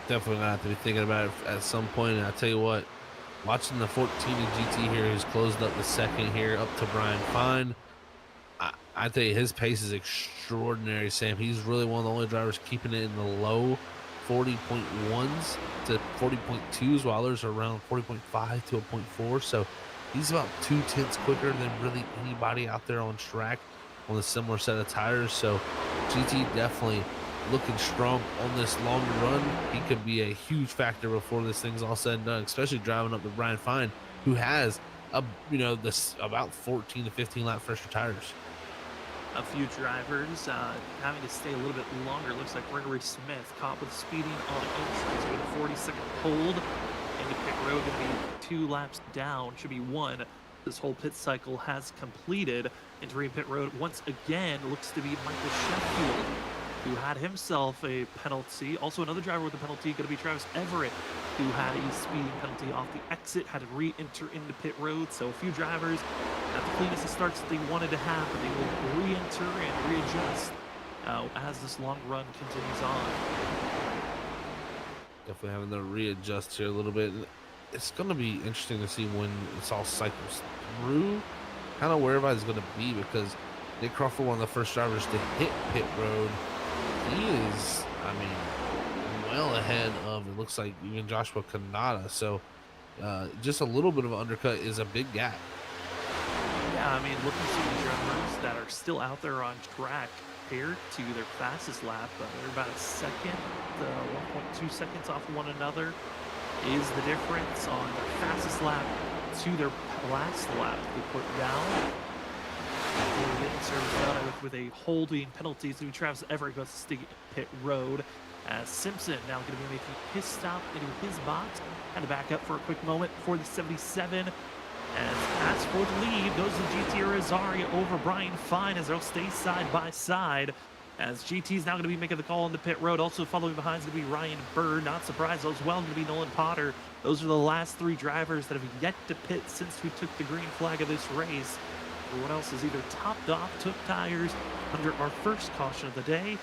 Definitely gonna have to be thinking about it at some point. And I tell you what, watching the 14 in GT here, who's closed up the second here, up to Brian Fine. I tell you, his pace is extraordinary, Sam. He's really one of the only drivers keeping it in the low 40.1s to 40.2s, while others are around 40.5 to a 0.4. So he's about 2/10 quicker than really anybody out there on track on a similar set of tires. So GT definitely looking strong on this long run. He could be a huge factor before this thing's all said and done, especially driving up with Brian Fine, who has about 14 to 15 lap fresher tires. A few drivers having to stay a little bit longer. Looks like Gregory Smith caught with speeding on entry. So a 40-second hold into pit road. Going to be 2 laps down. Should be 1. This whole pit cycle has completed. Entering pit road once again looks to be Michael Sheffield, who had himself a penalty. Also another driver with a penalty, going to be Travis Everett, who had a speeding penalty off the exit, had to re-enter into pit road. So a few drivers at the cleanest of starts that they wanted to have, but they will re-enter and readjust as this long run continues on. Definitely having to readjust here a little bit. It's going to be interesting to see when this all cycles through, kind of where everybody's going to be, because Nick Crawford, one of the first drivers to hit pit road, he is, well ahead of, it looks like, even Joshua Kanata. So just a little bit of an undercut is a big gap. Yeah, I mean, looking at some of the drivers that are still out there on track compared to their fastest lap, they're about a second, 1.2 seconds off one another is the difference on their fastest lap to their last lap. They put down. We're getting service done with a holding penalty. So Travis Everett goes to stick pit road. As Simpson now going to be making his stop into his box. Kind of back up for a quick moment for the 77. As for the lead, goes to GT Rosario over Brian Fine as they'll stay side by side. As GT is now going to be making the call on the pit road. Also following behind is going to be Ryan Bird. Not surprised as well, going to be Nolan Potter. Those are the last three drivers that have yet to pit since we took the green flag of this race. Everyone else is either topped off, took tires under our first caution of the day.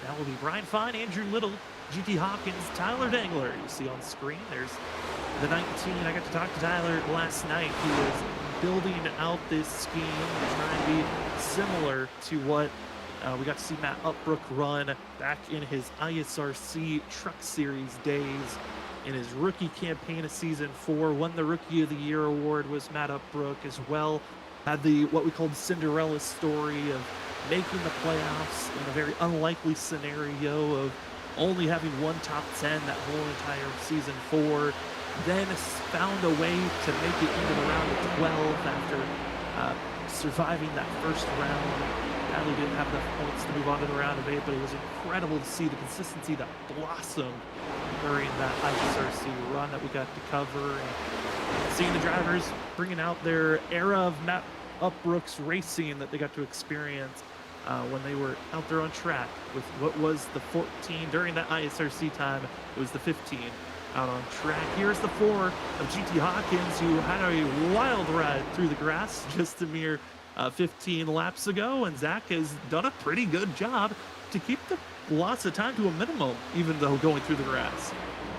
That will be Brian Fine, Andrew Little, GT Hawkins, Tyler Dangler. You see on screen, there's the 19. I got to talk to Tyler last night. He was building out this scheme, trying to be similar to what we got to see Matt Opbrook run back in his ISRC Truck Series days in his rookie campaign of Season 4. Won the Rookie of the Year award was Matt Opbrook as well. Had the what we called Cinderella story of making the playoffs in a very unlikely scenario of only having one top 10 that whole entire Season 4. Then found a way to make it into the round of 12 after surviving that first round. Sadly didn't have enough points to move on to the round of 8, but it was incredible to see the consistency that blossomed during that ISRC run that we got to cover. And seeing the drivers bringing out their era of Matt Opbrook's racing that they got to experience when they were out there on track with what was the 14 during that ISRC time. It was the 15 out on track. Here's the 4 of GT Hawkins, who had a wild ride through the grass just a mere 15 laps ago, and Zach has done a pretty good job to keep the loss of time to a minimum, even though going through the grass.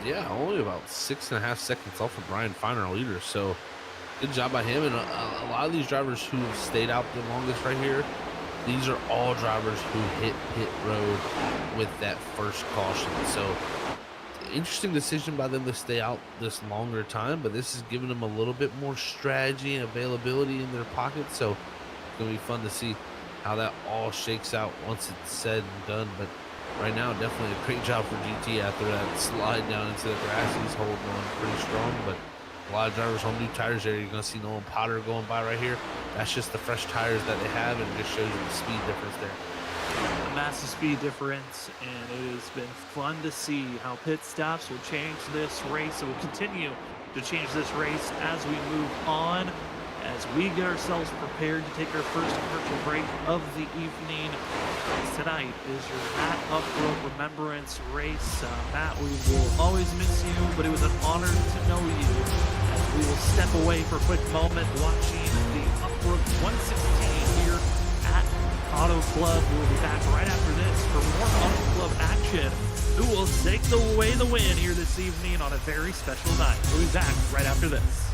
Yeah, only about 6.5 seconds off of Brian Fine, our leader. So good job by him. And a lot of these drivers who have stayed out the longest right here, these are all drivers who hit pit road with that first caution. So interesting decision by them to stay out this longer time, but this is giving them a little bit more strategy and availability in their pockets. So it's going to be fun to see how that all shakes out once it's said and done. But right now, definitely a great job for GT after that slide down into the grass. He's holding on pretty strong, but a lot of drivers on new tires there. You're going to see Nolan Potter going by right here. That's just the fresh tires that they have, and it just shows you the speed difference there. A massive speed difference, and it has been fun to see how pit stops will change this race. It will continue to change this race as we move on, as we get ourselves prepared to take our first commercial break of the evening. Tonight is your Matt Opbrook Remembrance race. Matt, we will always miss you, but it was an honor to know you. As we will step away for a quick moment watching the Opbrook 116 here at Auto Club. We will be back right after this for more Auto Club action. Who will take away the win here this evening on a very special night? We'll be back right after this.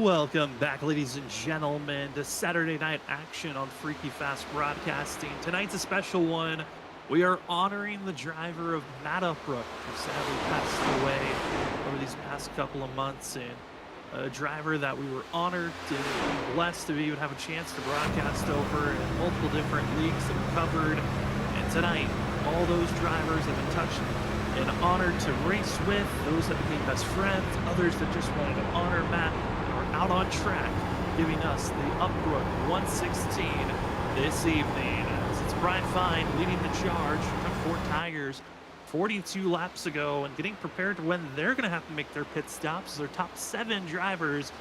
Welcome back, ladies and gentlemen, to Saturday night action on Freakyfast Broadcasting. Tonight's a special one. We are honoring the driver of Matt Opbrook, who sadly passed away over these past couple of months, and a driver that we were honored and blessed to even have a chance to broadcast over in multiple different leagues that we covered. And tonight, all those drivers have been touched and honored to race with, those that became best friends, others that just wanted to honor Matt, out on track, giving us the Opbrook 116 this evening. As it's Brian Fine leading the charge, took 4 tires 42 laps ago and getting prepared to when they're going to have to make their pit stops. Their top 7 drivers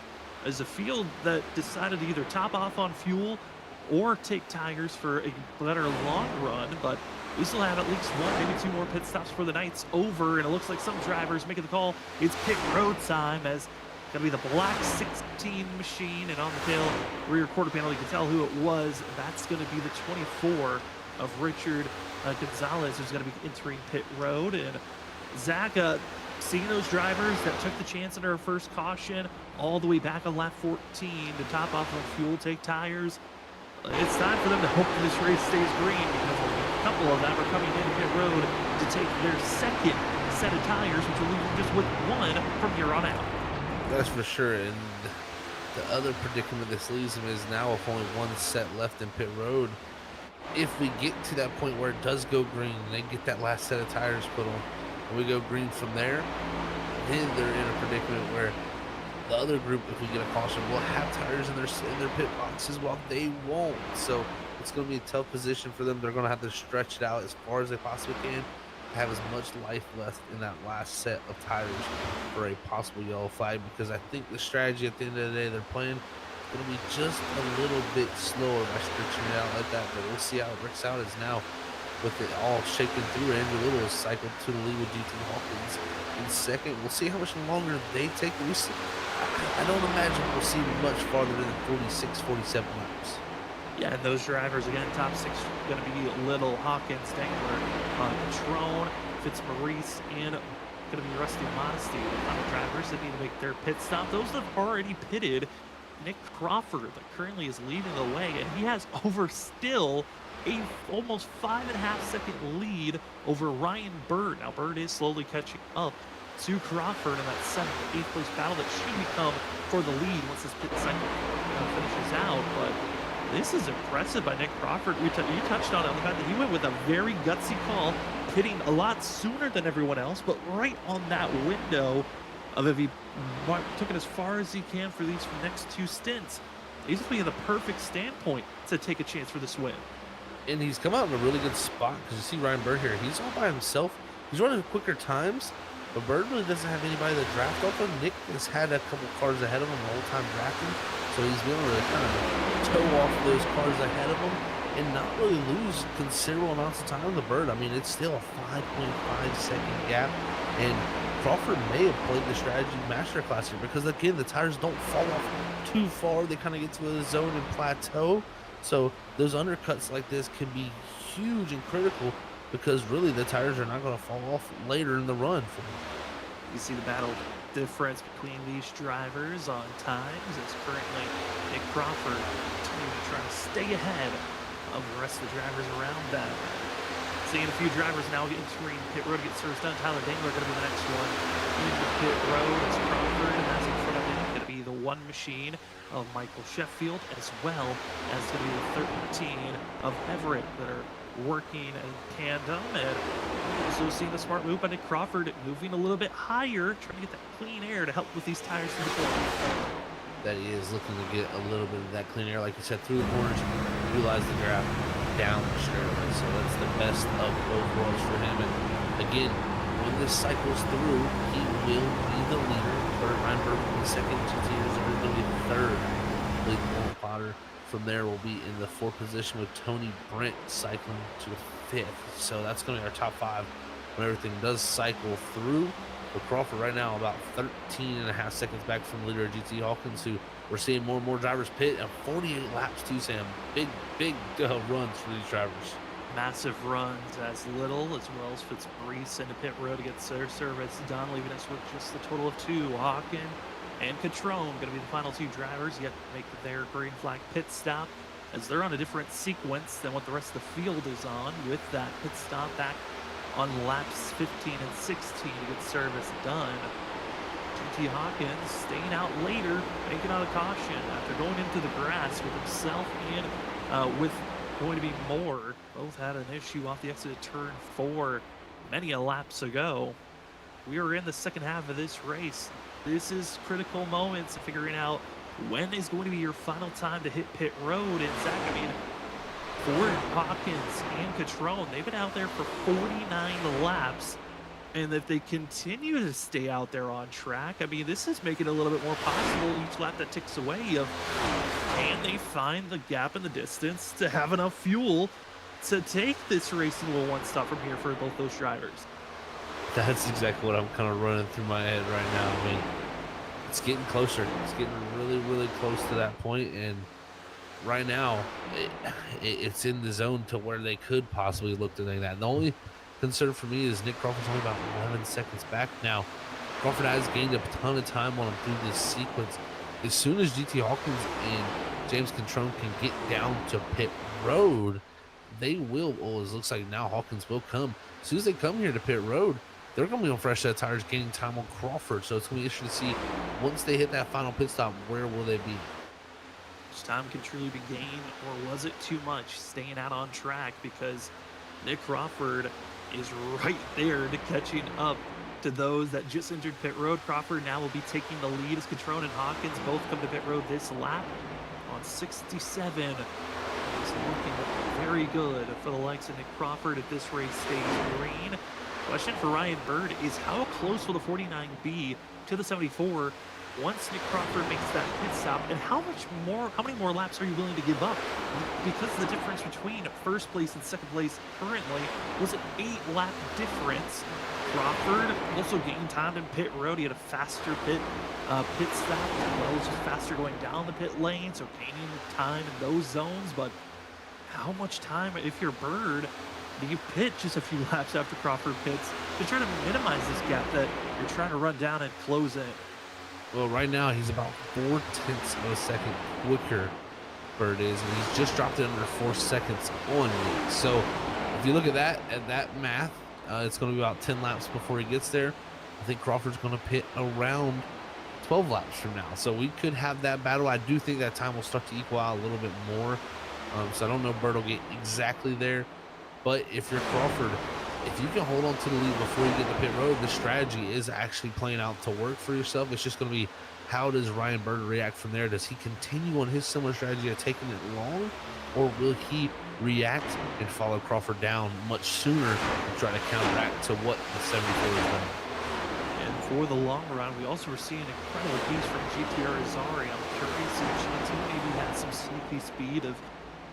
as a field that decided to either top off on fuel or take tires for a better long run, but we still have at least 1, maybe 2 more pit stops for the night's over, and it looks like some drivers making the call. It's pit road time, as gonna be the black 16 machine, and on the tail rear quarter panel, you can tell who it was. That's gonna be the 24 of Richard Gonzalez, who's gonna be entering pit road. And Zach, seeing those drivers that took the chance under our first caution all the way back on lap 14 to top off on fuel, take tires, it's time for them to hope that this race stays green, because a couple of them are coming into pit road to take their second set of tires, which will leave them just with 1 from here on out. That's for sure. And the other predicament this leaves him is now with only 1 set left in pit road. If we get to that point where it does go green and they get that last set of tires put on and we go green from there, then they're in a predicament where the other group, if we get a caution, will have tires in their pit boxes while they won't. So it's going to be a tough position for them. They're going to have to stretch it out as far as they possibly can, have as much life left in that last set of tires for a possible yellow flag, because I think the strategy at the end of the day they're playing is going to be just a little bit slower by stretching it out like that. But we'll see how it works out, as now with it all shaken through, Andrew Little is cycled to the lead with GT Hawkins in second. We'll see how much longer they take. I don't imagine we'll see much farther than 46, 47 laps. Yeah, and those drivers, again, top 6 going to be Little, Hawkins, Dangler, Trone, Fitzmaurice, and going to be Rusty Modesty, the final drivers that need to make their pit stop. Those that have already pitted, Nick Crawford, that currently is leading the way, and he has over still a almost 5.5-second lead over Ryan Bird. Now, Bird is slowly catching up to Crawford in that 7th to 8th place battle that should become for the lead once this pit cycle finishes out. But this is impressive by Nick Crawford. You touched on it, the fact that he went with a very gutsy call, pitting a lot sooner than everyone else, but right on that window of if he took it as far as he can for these next 2 stints, he's going to be in the perfect standpoint to take a chance for this win. And he's come out in a really good spot, because you see Ryan Bird here. He's all by himself. He's running quicker times, but Bird really doesn't have anybody to draft off him. Nick has had a couple cars ahead of him the whole time drafting, so he's been able to kind of toe off those cars ahead of him and not really lose considerable amounts of time to Bird. I mean, it's still a 5.5-second gap, and Crawford may have played the strategy masterclass here, because again, the tires don't fall off too far. They kind of get to a zone and plateau, so those undercuts like this can be huge and critical, because really the tires are not going to fall off later in the run for him. You see the battle difference between these drivers on times, as currently Nick Crawford continuing to try to stay ahead of the rest of the drivers around them. Seeing a few drivers now entering pit road to get service done. Tyler Dangler going to be the next one into pit road, as Crawford has in front of him going to be the 1 machine of Michael Sheffield, as well as going to be the 13 of Everett that are working in tandem. And also seeing the smart move by Nick Crawford, moving a little bit higher, trying to get that clean air to help with these tires through the corner. That he is looking to get a little bit of that clean air, like you said, through the corners, utilize the grab down the straightaway. So that's the best of both worlds for him. And again, when this cycles through, he will be the leader. Ryan Bird will be second, GT is going to be third. Blake Potter from there will be in the 4th position, with Tony Brent cycling to 5th. So that's going to be our top 5 when everything does cycle through. But Crawford right now about 13.5 seconds back from leader GT Hawkins, who we're seeing more and more drivers pit at 48 laps too, Sam. Big runs for these drivers. Massive runs as Little, as well as Fitzmaurice into pit road to get their service done, leaving us with just the total of 2. Hawkins, and Catrone going to be the final two drivers yet to make their green flag pit stop, as they're on a different sequence than what the rest of the field is on, with that pit stop back on laps 15 and 16 to get service done. GT Hawkins staying out later, making out a caution after going into the grass with himself and with going to be Moore. Both had an issue off the exit of turn 4 many a laps ago. We are in the second half of this race. This is critical moments of figuring out when is going to be your final time to hit pit road. And Zach, I mean, Ford, Hawkins, and Catrone, they've been out there for 49 laps. And if they continue to stay out there on track, I mean, this is making it a little bit more possible each lap that ticks away of, can they find the gap in the distance to have enough fuel to take this race into a one-stop from here for both those drivers? That's exactly what I'm kind of running through my head right now. I mean, it's getting closer. It's getting really, really close to that point, and right now, it's in the zone to where they could possibly look to think that. And the only concern for me is Nick Crawford's only about 11 seconds back now. Crawford has gained a ton of time on him through this sequence. As soon as GT Hawkins and James Catrone can get down to pit road, they will. Oh, it looks like now Hawkins will come. As soon as they come here to pit road, they're going to be on fresh set of tires, gaining time on Crawford. So it's going to be interesting to see once they hit that final pit stop, where will they be? Much time can truly be gained, or was it too much staying out on track? Because Nick Crawford is right there to catching up to those that just entered pit road. Crawford now will be taking the lead as Catrone and Hawkins both come to pit road this lap on 67. It's looking very good for the likes of Nick Crawford if this race stays green. Question for Ryan Bird is, how close will the 49 be to the 74 once Nick Crawford makes that pit stop, and how many more laps are you willing to give up? Because the difference between first place and second place currently was an 8-lap difference. Crawford also gained time in pit road. He had a faster pit stop, as well as just faster going down the pit lane, so gaining time in those zones. But how much time, if you're Bird, do you pit just a few laps after Crawford pits to try to minimize this gap that you're trying to run down and close in? Well, right now he's about 0.4 of a second quicker, Bird is, and he's just dropped it under 4 seconds on me. So if you look at that math, it's going to be about 10 laps before he gets there. I think Crawford's going to pit around 12 laps from now. So we could have that battle. I do think that time will start to equal out a little bit more. So I don't know if Bird will get exactly there. But if you're Crawford, if you can hold on to the lead before you get to pit road, the strategy is actually playing out to work for yourself. It's just going to be, how does Ryan Bird react from there? Does he continue on his similar strategy of taking it long, or will he react and follow Crawford down much sooner and try to counteract to what the 74 is doing? And for the long run, we also were seeing incredible pace from GTR Azari. I'm curious if GT maybe had some sneaky speed of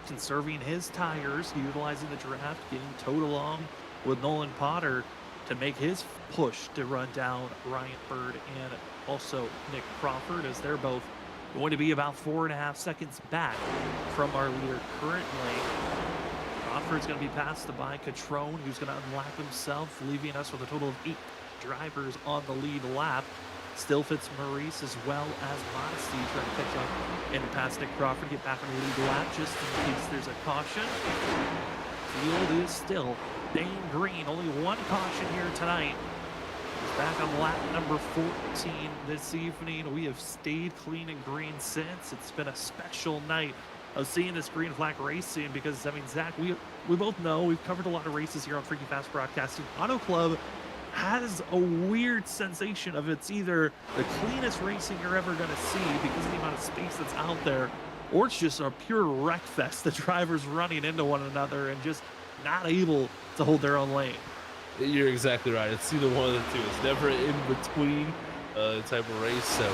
conserving his tires, utilizing the draft, getting towed along with Nolan Potter to make his push to run down Ryan Bird and also Nick Crawford, as they're both going to be about 4.5 seconds back from our leader currently. Crawford's going to be passed by Catrone, who's going to unlap himself, leaving us with a total of 8 drivers on the lead lap. Still Fitzmaurice as well as Modesty trying to catch up and pass Nick Crawford, get back on the lead lap just in case there's a caution. Field is still staying green. Only one caution here tonight. He's back on lap number 14 this evening. We have stayed clean and green since. It's been a special night of seeing this green flag racing because, I mean, Zach, we both know, we've covered a lot of races here on Freekyfast Broadcasting. Auto Club has a weird sensation of it's either the cleanest racing you're ever going to see because of the amount of space that's out there, or it's just a pure wreck fest. The drivers running into one another and just not able to hold their own lane. You're exactly right. It's either one of the two. It's never in between type of race. So,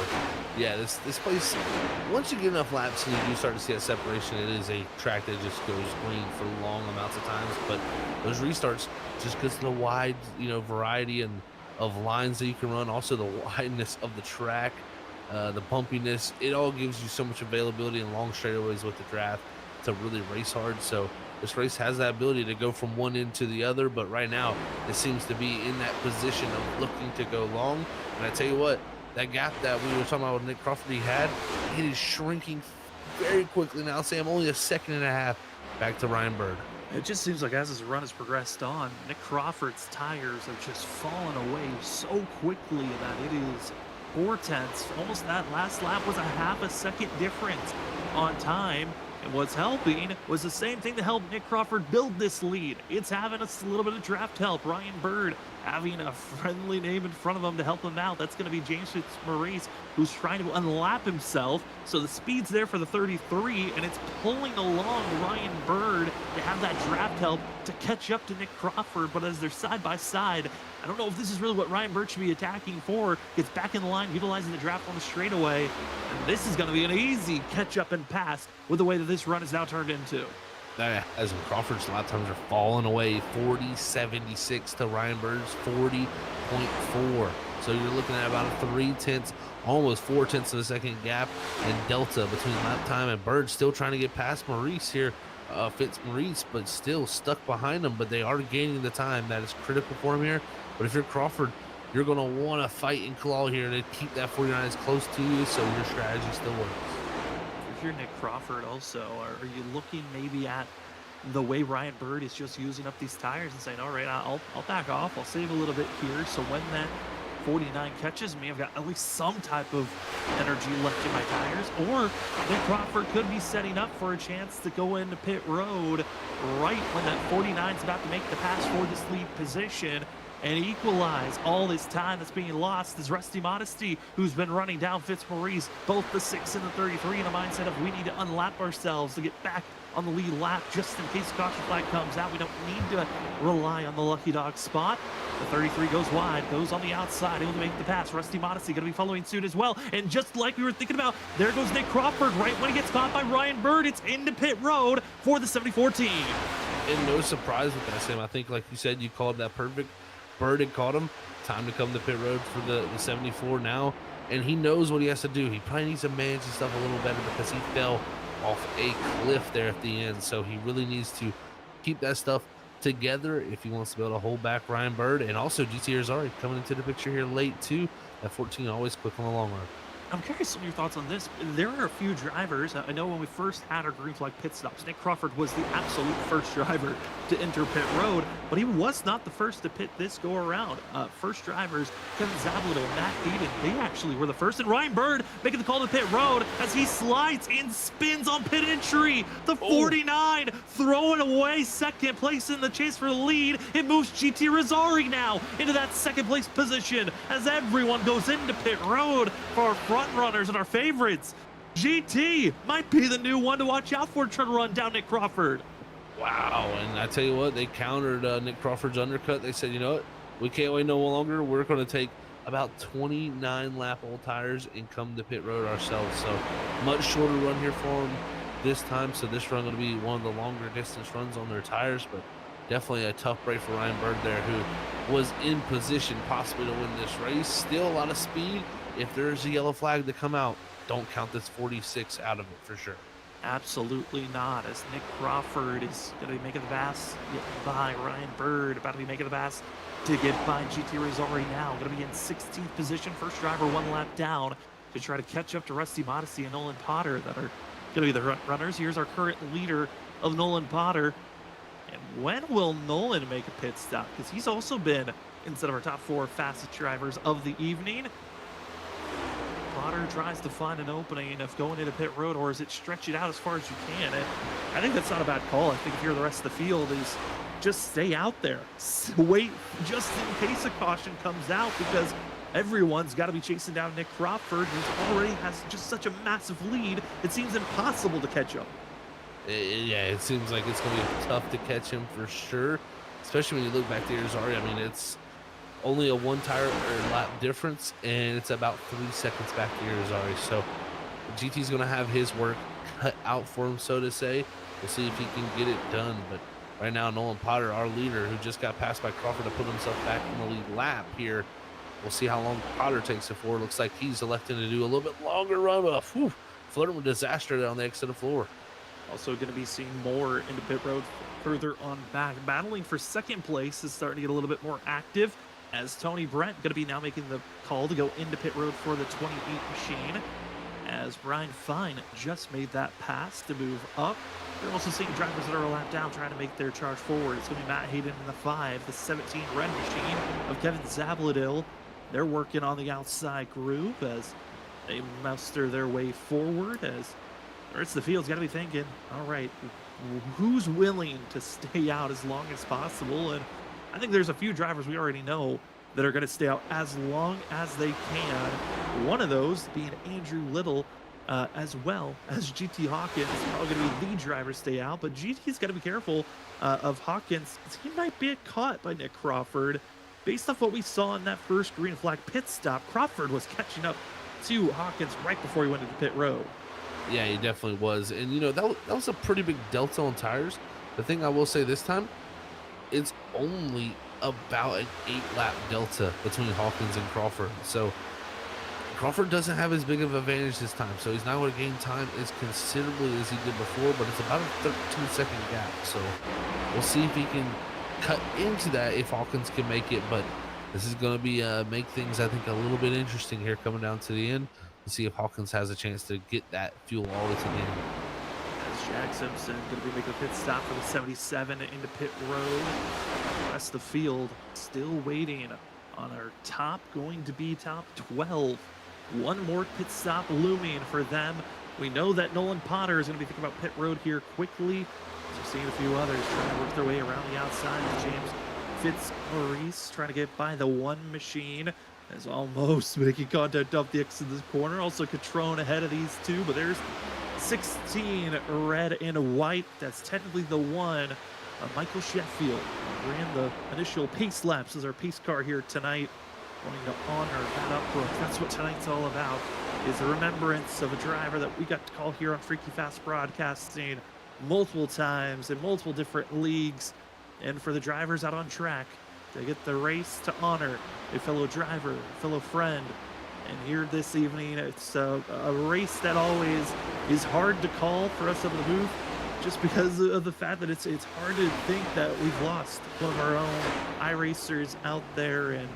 yeah, this place, once you get enough laps and you do start to see that separation, it is a track that just goes green for long amounts of times. But those restarts, just because of the wide, variety and of lines that you can run, also the wideness of the track, the bumpiness, it all gives you so much availability and long straightaways with the draft to really race hard. So this race has that ability to go from one end to the other, but right now it seems to be in that position of looking to go long. And I tell you what, that gap that we were talking about with Nick Crawford it is shrinking very quickly now, Sam. Only a second and a half back to Ryan Bird. It just seems like as his run has progressed on, Nick Crawford's tires have just fallen away so quickly that it is 4/10. Almost that last lap was a half a second difference on time. And what's helping was the same thing that helped Nick Crawford build this lead. It's having a little bit of draft help. Ryan Bird having a friendly name in front of him to help him out. That's going to be James Fitzmaurice, who's trying to unlap himself. So the speed's there for the 33, and it's pulling along Ryan Bird to have that draft help to catch up to Nick Crawford. But as they're side by side, I don't know if this is really what Ryan Bird should be attacking for. Gets back in the line, utilizing the draft on the straightaway. And this is going to be an easy catch up and pass with the way that this run is now turned into. As in Crawford's lap times are falling away, 40.76 to Ryan Bird's 40.4. So you're looking at about a 3/10, almost 4/10 of a second gap and delta between lap time, and Bird still trying to get past Maurice here, Fitzmaurice, but still stuck behind him. But they are gaining the time that is critical for him here. But if you're Crawford, you're going to want to fight and claw here to keep that 49 as close to you, so your strategy still works. If you're Nick Crawford also, are you looking maybe at the way Ryan Bird is just using up these tires and saying, all right, I'll back off, I'll save a little bit here, so when that 49 catches me, I've got at least some type of energy left in my tires? Or Nick Crawford could be setting up for a chance to go into pit road right when that 49 is about to make the pass for this lead position and equalize all this time that's being lost. Is Rusty Modesty, who's been running down Fitzmaurice, both the 6 and the 33, in a mindset of we need to unlap ourselves to get back on the lead lap just in case the caution flag comes out. We don't need to rely on the lucky dog spot. The 33 goes wide, goes on the outside, able to make the pass. Rusty Modesty going to be following suit as well. And just like we were thinking about, there goes Nick Crawford right when he gets caught by Ryan Bird. It's into pit road for the 74 team. And no surprise with that, Sam. I think, like you said, you called that perfect. Bird had caught him. Time to come to pit road for the 74 now. And he knows what he has to do. He probably needs to manage his stuff a little better because he fell off a cliff there at the end. So he really needs to keep that stuff together if he wants to be able to hold back Ryan Bird. And also GT Arzari coming into the picture here late too. That 14 always quick on the long run. I'm curious on your thoughts on this. There are a few drivers. I know when we first had our green flag pit stops, Nick Crawford was the absolute first driver to enter pit road, but he was not the first to pit this go around. First drivers, Kevin Zablito and Matt Eden, they actually were the first. And Ryan Bird making the call to pit road as he slides and spins on pit entry. The 49 throwing away second place in the chase for the lead. It moves GT Arzari now into that second place position as everyone goes into pit road for our front runners and our favorites. GT might be the new one to watch out for trying to run down Nick Crawford. Wow, and I tell you what, they countered Nick Crawford's undercut. They said, you know what, we can't wait no longer. We're going to take about 29 lap old tires and come to pit road ourselves. So much shorter run here for them this time. So this run going to be one of the longer distance runs on their tires, but definitely a tough break for Ryan Bird there, who was in position possibly to win this race. Still a lot of speed. If there's a yellow flag to come out, don't count this 46 out of it for sure. Absolutely not, as Nick Crawford is going to be making the pass by Ryan Bird, about to be making the pass to get by GT Arzari now. Going to be in 16th position, first driver one lap down to try to catch up to Rusty Modesty and Nolan Potter that are going to be the runners. Here's our current leader of Nolan Potter. And when will Nolan make a pit stop? Because he's also been instead of our top 4 fastest drivers of the evening. Potter tries to find an opening of going into pit road, or is it stretch it out as far as you can? And I think that's not a bad call. I think if you're the rest of the field, is just stay out there. Wait just in case a caution comes out, because everyone's got to be chasing down Nick Crawford, who already has just such a massive lead. It seems impossible to catch up. Yeah, it seems like it's going to be tough to catch him for sure, especially when you look back to Arzari. I mean, it's only a 1 tire or lap difference, and it's about 3 seconds back to Arzari. So GT's going to have his work cut out for him, so to say. We'll see if he can get it done. But right now, Nolan Potter, our leader, who just got passed by Crawford to put himself back in the lead lap here. We'll see how long Potter takes it for. Looks like he's electing to do a little bit longer run, but flirting with disaster down the exit of the floor. Also going to be seeing more into pit road further on back. Battling for second place is starting to get a little bit more active. as Tony Brent going to be now making the call to go into pit road for the 28 machine, as Brian Fine just made that pass to move up. You're also seeing drivers that are a lap down trying to make their charge forward. It's going to be Matt Hayden in the 5, the 17 red machine of Kevin Zabladil. They're working on the outside group as they muster their way forward, as the rest of the field's got to be thinking, all right, who's willing to stay out as long as possible? And I think there's a few drivers we already know that are going to stay out as long as they can. One of those being Andrew Little, as well as GT Hawkins. Probably going to be the driver to stay out, but GT's got to be careful of Hawkins. He might be caught by Nick Crawford. Based off what we saw in that first green flag pit stop, Crawford was catching up to Hawkins right before he went into pit road. Yeah, he definitely was. And, you know, that was a pretty big delta on tires. The thing I will say this time, it's only about an 8-lap delta between Hawkins and Crawford. So Crawford doesn't have as big of an advantage this time. So he's not going to gain time as considerably as he did before, but it's about a 13-second gap. So we'll see if he can cut into that if Hawkins can make it. But this is going to be make things, I think, a little bit interesting here coming down to the end. To see if Hawkins has a chance to get that fuel all the way to the end. As Jack Simpson going to be making a pit stop for the 77 into pit road. The rest of the field still waiting on our top, going to be top 12. One more pit stop looming for them. We know that Nolan Potter is going to be thinking about pit road here quickly. So we're seeing a few others trying to work their way around the outside. James Fitzmaurice trying to get by the 1 machine. Is almost making contact up the exit of this corner. Also Catrone ahead of these two, but there's 16 red and white. That's technically the 1. Michael Sheffield ran the initial pace laps as our pace car here tonight. Going to honor Matt Opbrook. That's what tonight's all about, is a remembrance of a driver that we got to call here on Freekyfast Broadcasting multiple times in multiple different leagues. And for the drivers out on track, they get the race to honor a fellow driver, a fellow friend. And here this evening, it's a race that always is hard to call for us over the booth, just because of the fact that it's hard to think that we've lost one of our own iRacers out there, and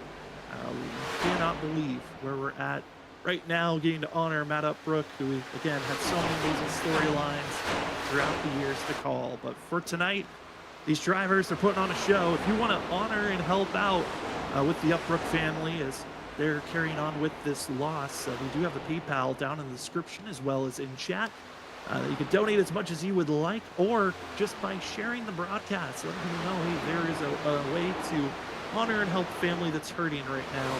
we cannot believe where we're at right now, getting to honor Matt Opbrook, who again had so many amazing storylines throughout the years to call. But for tonight, these drivers are putting on a show. If you want to honor and help out with the Opbrook family as they're carrying on with this loss, we do have the PayPal down in the description as well as in chat. You can donate as much as you would like, or just by sharing the broadcast, letting people know, hey, there is a way to honor and help family that's hurting right now.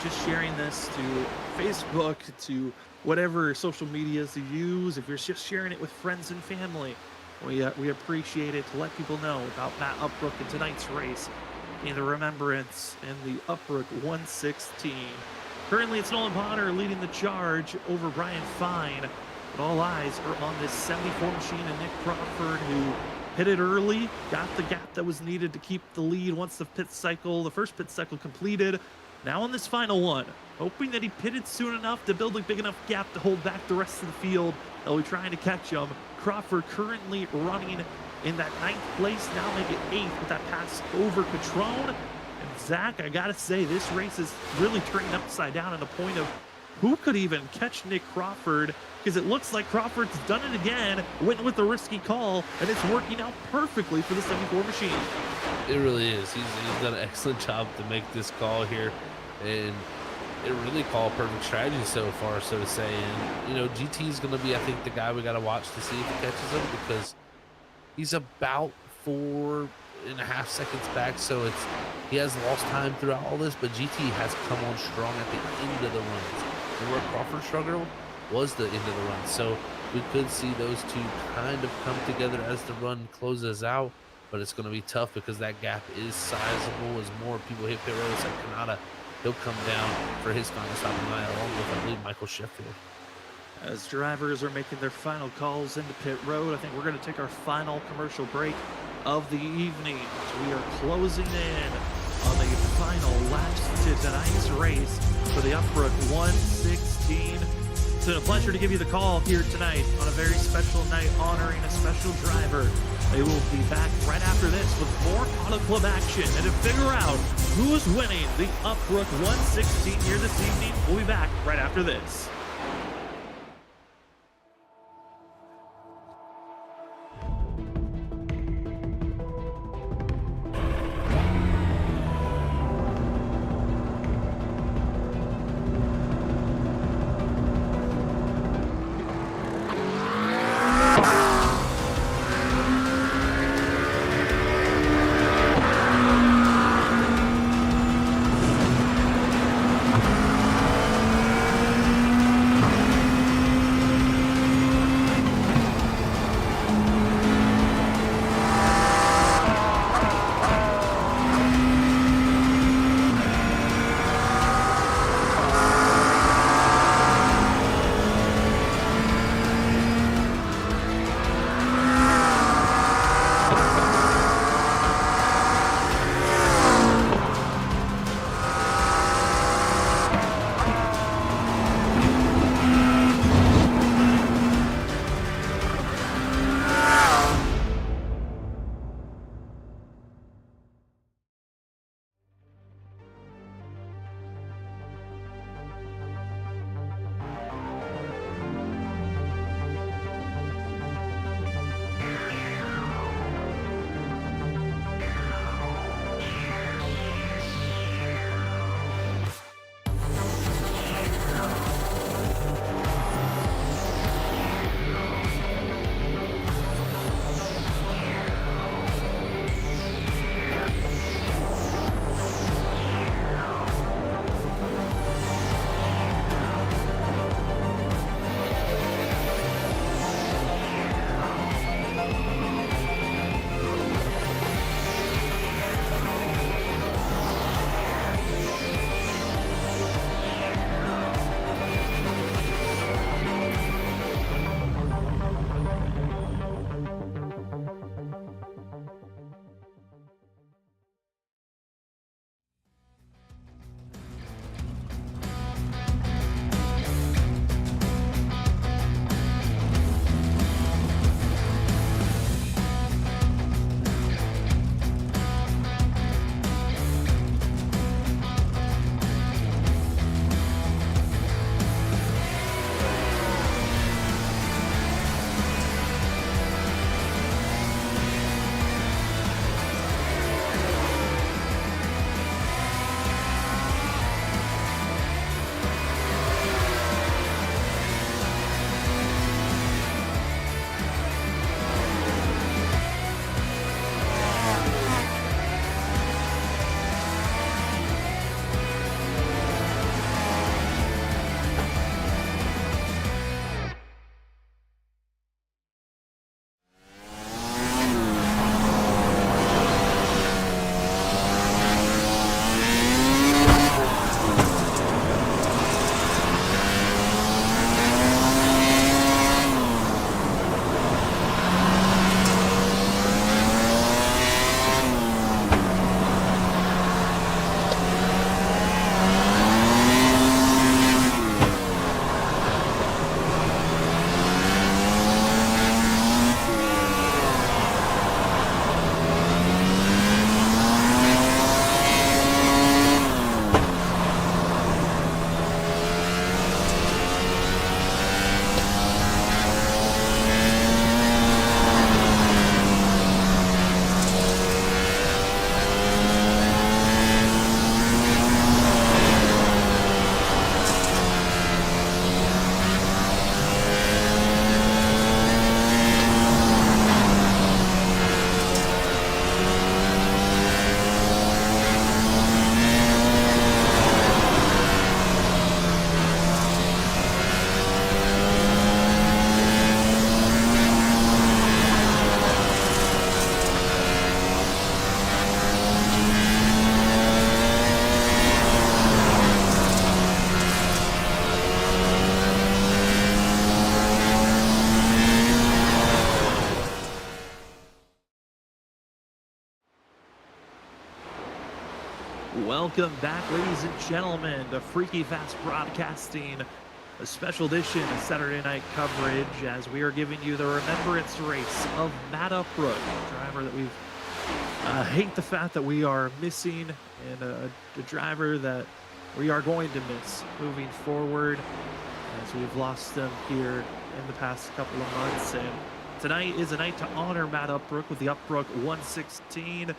Just sharing this to Facebook, to whatever social medias you use. If you're just sharing it with friends and family, we appreciate it, to let people know about Matt Opbrook in tonight's race in the remembrance in the Opbrook 116. Currently, it's Nolan Potter leading the charge over Brian Fine, but all eyes are on this 74 machine and Nick Crawford, who pitted early, got the gap that was needed to keep the lead once the first pit cycle completed. Now on this final one, hoping that he pitted soon enough to build a big enough gap to hold back the rest of the field. They'll be trying to catch him. Crawford currently running in that 9th place, now make it 8th with that pass over Catrone. And Zach, I gotta say, this race is really turning upside down at a point of who could even catch Nick Crawford, because it looks like Crawford's done it again, went with a risky call, and it's working out perfectly for the 74 machine. It really is. He's done an excellent job to make this call here, and it really called perfect strategy so far, so to say. And, you know, GT is going to be, I think, the guy we got to watch to see if he catches him, because he's about 4.5 seconds back, so he has lost time throughout all this, but GT has come on strong at the end of the runs. And where Crawford struggled was the end of the run, so we could see those two kind of come together as the run closes out, but it's going to be tough because that gap is sizable. As more people hit pit road, it's like Kanata, he'll come down for his final stop tonight, along with, I believe, Michael Sheffield. As drivers are making their final calls into pit road, I think we're going to take our final commercial break of the evening. So we are closing in on the final laps to tonight's race for the Opbrook 116. It's been a pleasure to give you the call here tonight on a very special night, honoring a special driver They will be back right after this with more Auto Club action and to figure out who's winning the Opbrook 116 here this evening. We'll be back right after this. Welcome back, ladies and gentlemen, to Freakyfast Broadcasting a special edition of Saturday night coverage as we are giving you the remembrance race of Matt Opbroek, a driver that we've hate the fact that we are missing, and a driver that we are going to miss moving forward as we've lost them here in the past couple of months. And tonight is a night to honor Matt Opbroek with the Opbroek 116.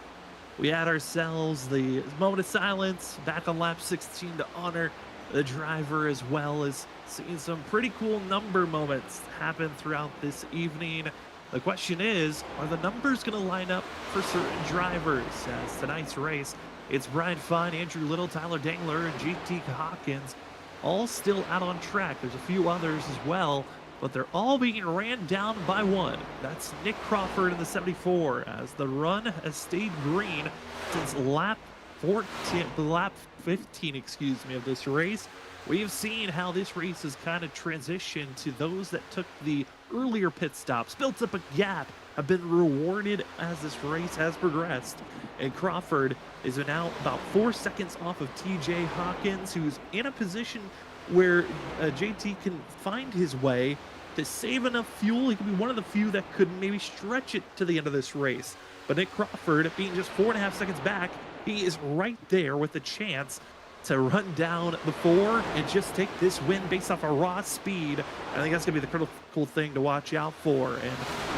We had ourselves the moment of silence back on lap 16 to honor the driver, as well as seeing some pretty cool number moments happen throughout this evening. The question is, are the numbers going to line up for certain drivers? As tonight's race, it's Brian Fine, Andrew Little, Tyler Dangler, and GT Hawkins, all still out on track. There's a few others as well, but they're all being ran down by one. That's Nick Crawford in the 74, as the run has stayed green since lap 15, excuse me, of this race. We have seen how this race has kind of transitioned to those that took the earlier pit stops, built up a gap, have been rewarded as this race has progressed. And Crawford is now about 4 seconds off of TJ Hawkins, who's in a position where JT can find his way to save enough fuel. He could be one of the few that could maybe stretch it to the end of this race. But Nick Crawford, being just 4.5 seconds back, he is right there with a chance to run down the 4 and just take this win based off a raw speed. I think that's going to be the critical thing to watch out for. And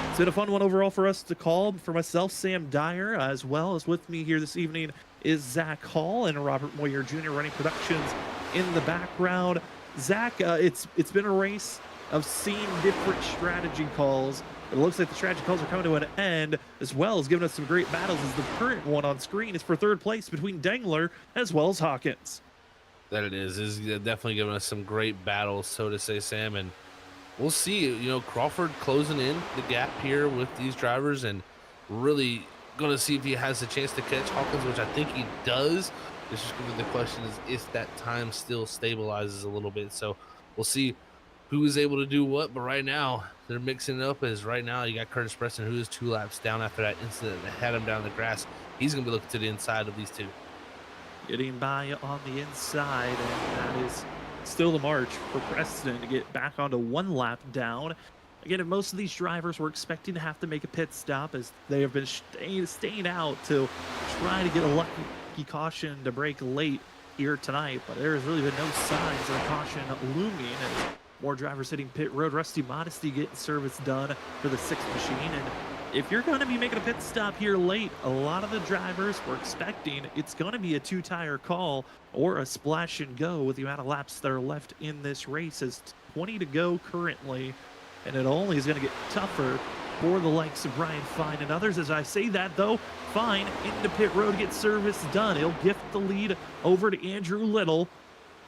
it's been a fun one overall for us to call. For myself, Sam Dyer, as well as with me here this evening is Zach Hall and Robert Moyer Jr. running productions in the background. Zach, it's been a race of seeing different strategy calls. It looks like the strategy calls are coming to an end, as well as giving us some great battles, as the current one on screen is for third place between Dangler as well as Hawkins. That it is definitely giving us some great battles, so to say, Sam. And we'll see, Crawford closing in the gap here with these drivers and really going to see if he has a chance to catch Hawkins, which I think he does. It's just going to be the question is if that time still stabilizes a little bit. So we'll see who is able to do what, but right now they're mixing it up. As right now you got Curtis Preston, who is 2 laps down after that incident that had him down the grass. He's gonna be looking to the inside of these two, getting by on the inside, and that is still the march for Preston to get back onto 1 lap down. Again, if most of these drivers were expecting to have to make a pit stop, as they have been staying out to try to get a lucky caution to break late here tonight, but there has really been no signs of a caution looming. And more drivers hitting pit road. Rusty Modesty getting service done for the 6th machine. And if you're going to be making a pit stop here late, a lot of the drivers were expecting it's going to be a 2-tire call or a splash and go with the amount of laps that are left in this race. As 20 to go currently, and it only is going to get tougher for the likes of Brian Fine and others. As I say that, though, Fine into pit road, gets service done. He'll gift the lead over to Andrew Little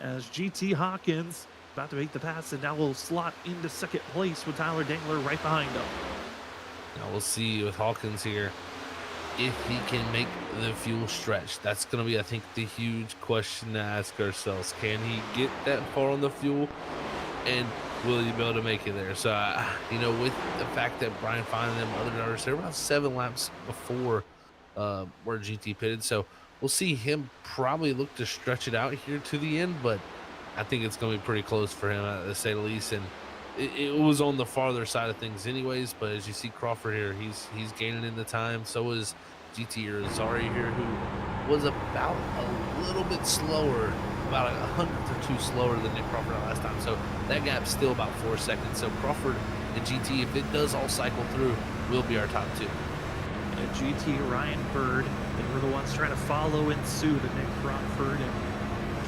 as GT Hawkins about to make the pass, and now we'll slot into 2nd place with Tyler Dangler right behind him. Now we'll see with Hawkins here if he can make the fuel stretch. That's going to be, I think, the huge question to ask ourselves. Can he get that far on the fuel, and will he be able to make it there? So, with the fact that Brian Fine and them other drivers, they're about 7 laps before where GT pitted. So we'll see him probably look to stretch it out here to the end, but I think it's going to be pretty close for him, to say the least. And it was on the farther side of things anyways, but as you see Crawford here, he's gaining in the time. So is GT Irizarry here, who was about a little bit slower, about a hundredth or 2 slower than Nick Crawford last time. So that gap's still about 4 seconds. So Crawford and GT, if it does all cycle through, will be our top 2. And GT, Ryan Bird, they were the ones trying to follow in suit of Nick Crawford and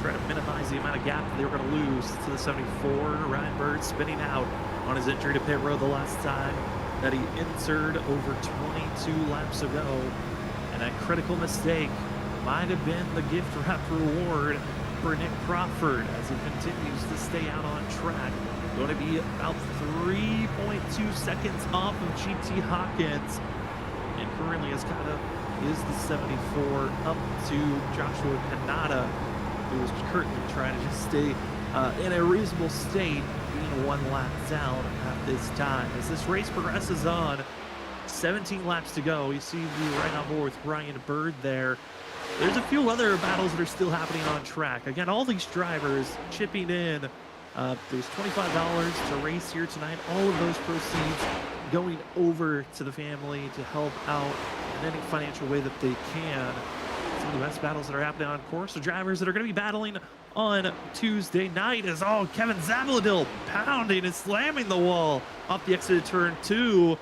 try to minimize the amount of gap that they were going to lose to the 74. Ryan Bird spinning out on his entry to pit road the last time that he entered over 22 laps ago. And that critical mistake might have been the gift wrap reward for Nick Crawford as he continues to stay out on track. Going to be about 3.2 seconds off of GT Hawkins. And currently is the 74 up to Joshua Canada, who is currently trying to just stay in a reasonable state, being 1 lap down at this time. As this race progresses on, 17 laps to go. You see me right on board with Ryan Bird there. There's a few other battles that are still happening on track. Again, all these drivers chipping in There's $25 to race here tonight. All of those proceeds going over to the family to help out in any financial way that they can. Some of the best battles that are happening on course. The drivers that are going to be battling on Tuesday night is Kevin Zabladil pounding and slamming the wall off the exit of turn 2.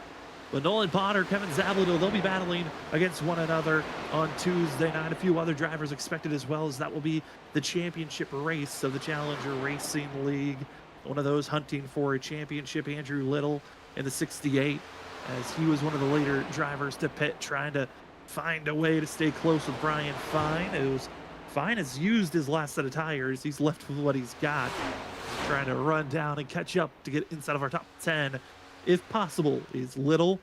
But Nolan Potter, Kevin Zabladil, they'll be battling against one another on Tuesday night. A few other drivers expected as well, as that will be the championship race of the Challenger Racing League. One of those hunting for a championship, Andrew Little in the 68, as he was one of the later drivers to pit, trying to find a way to stay close with Brian Fine. Fine has used his last set of tires. He's left with what he's got. He's trying to run down and catch up to get inside of our top 10. If possible, is Little.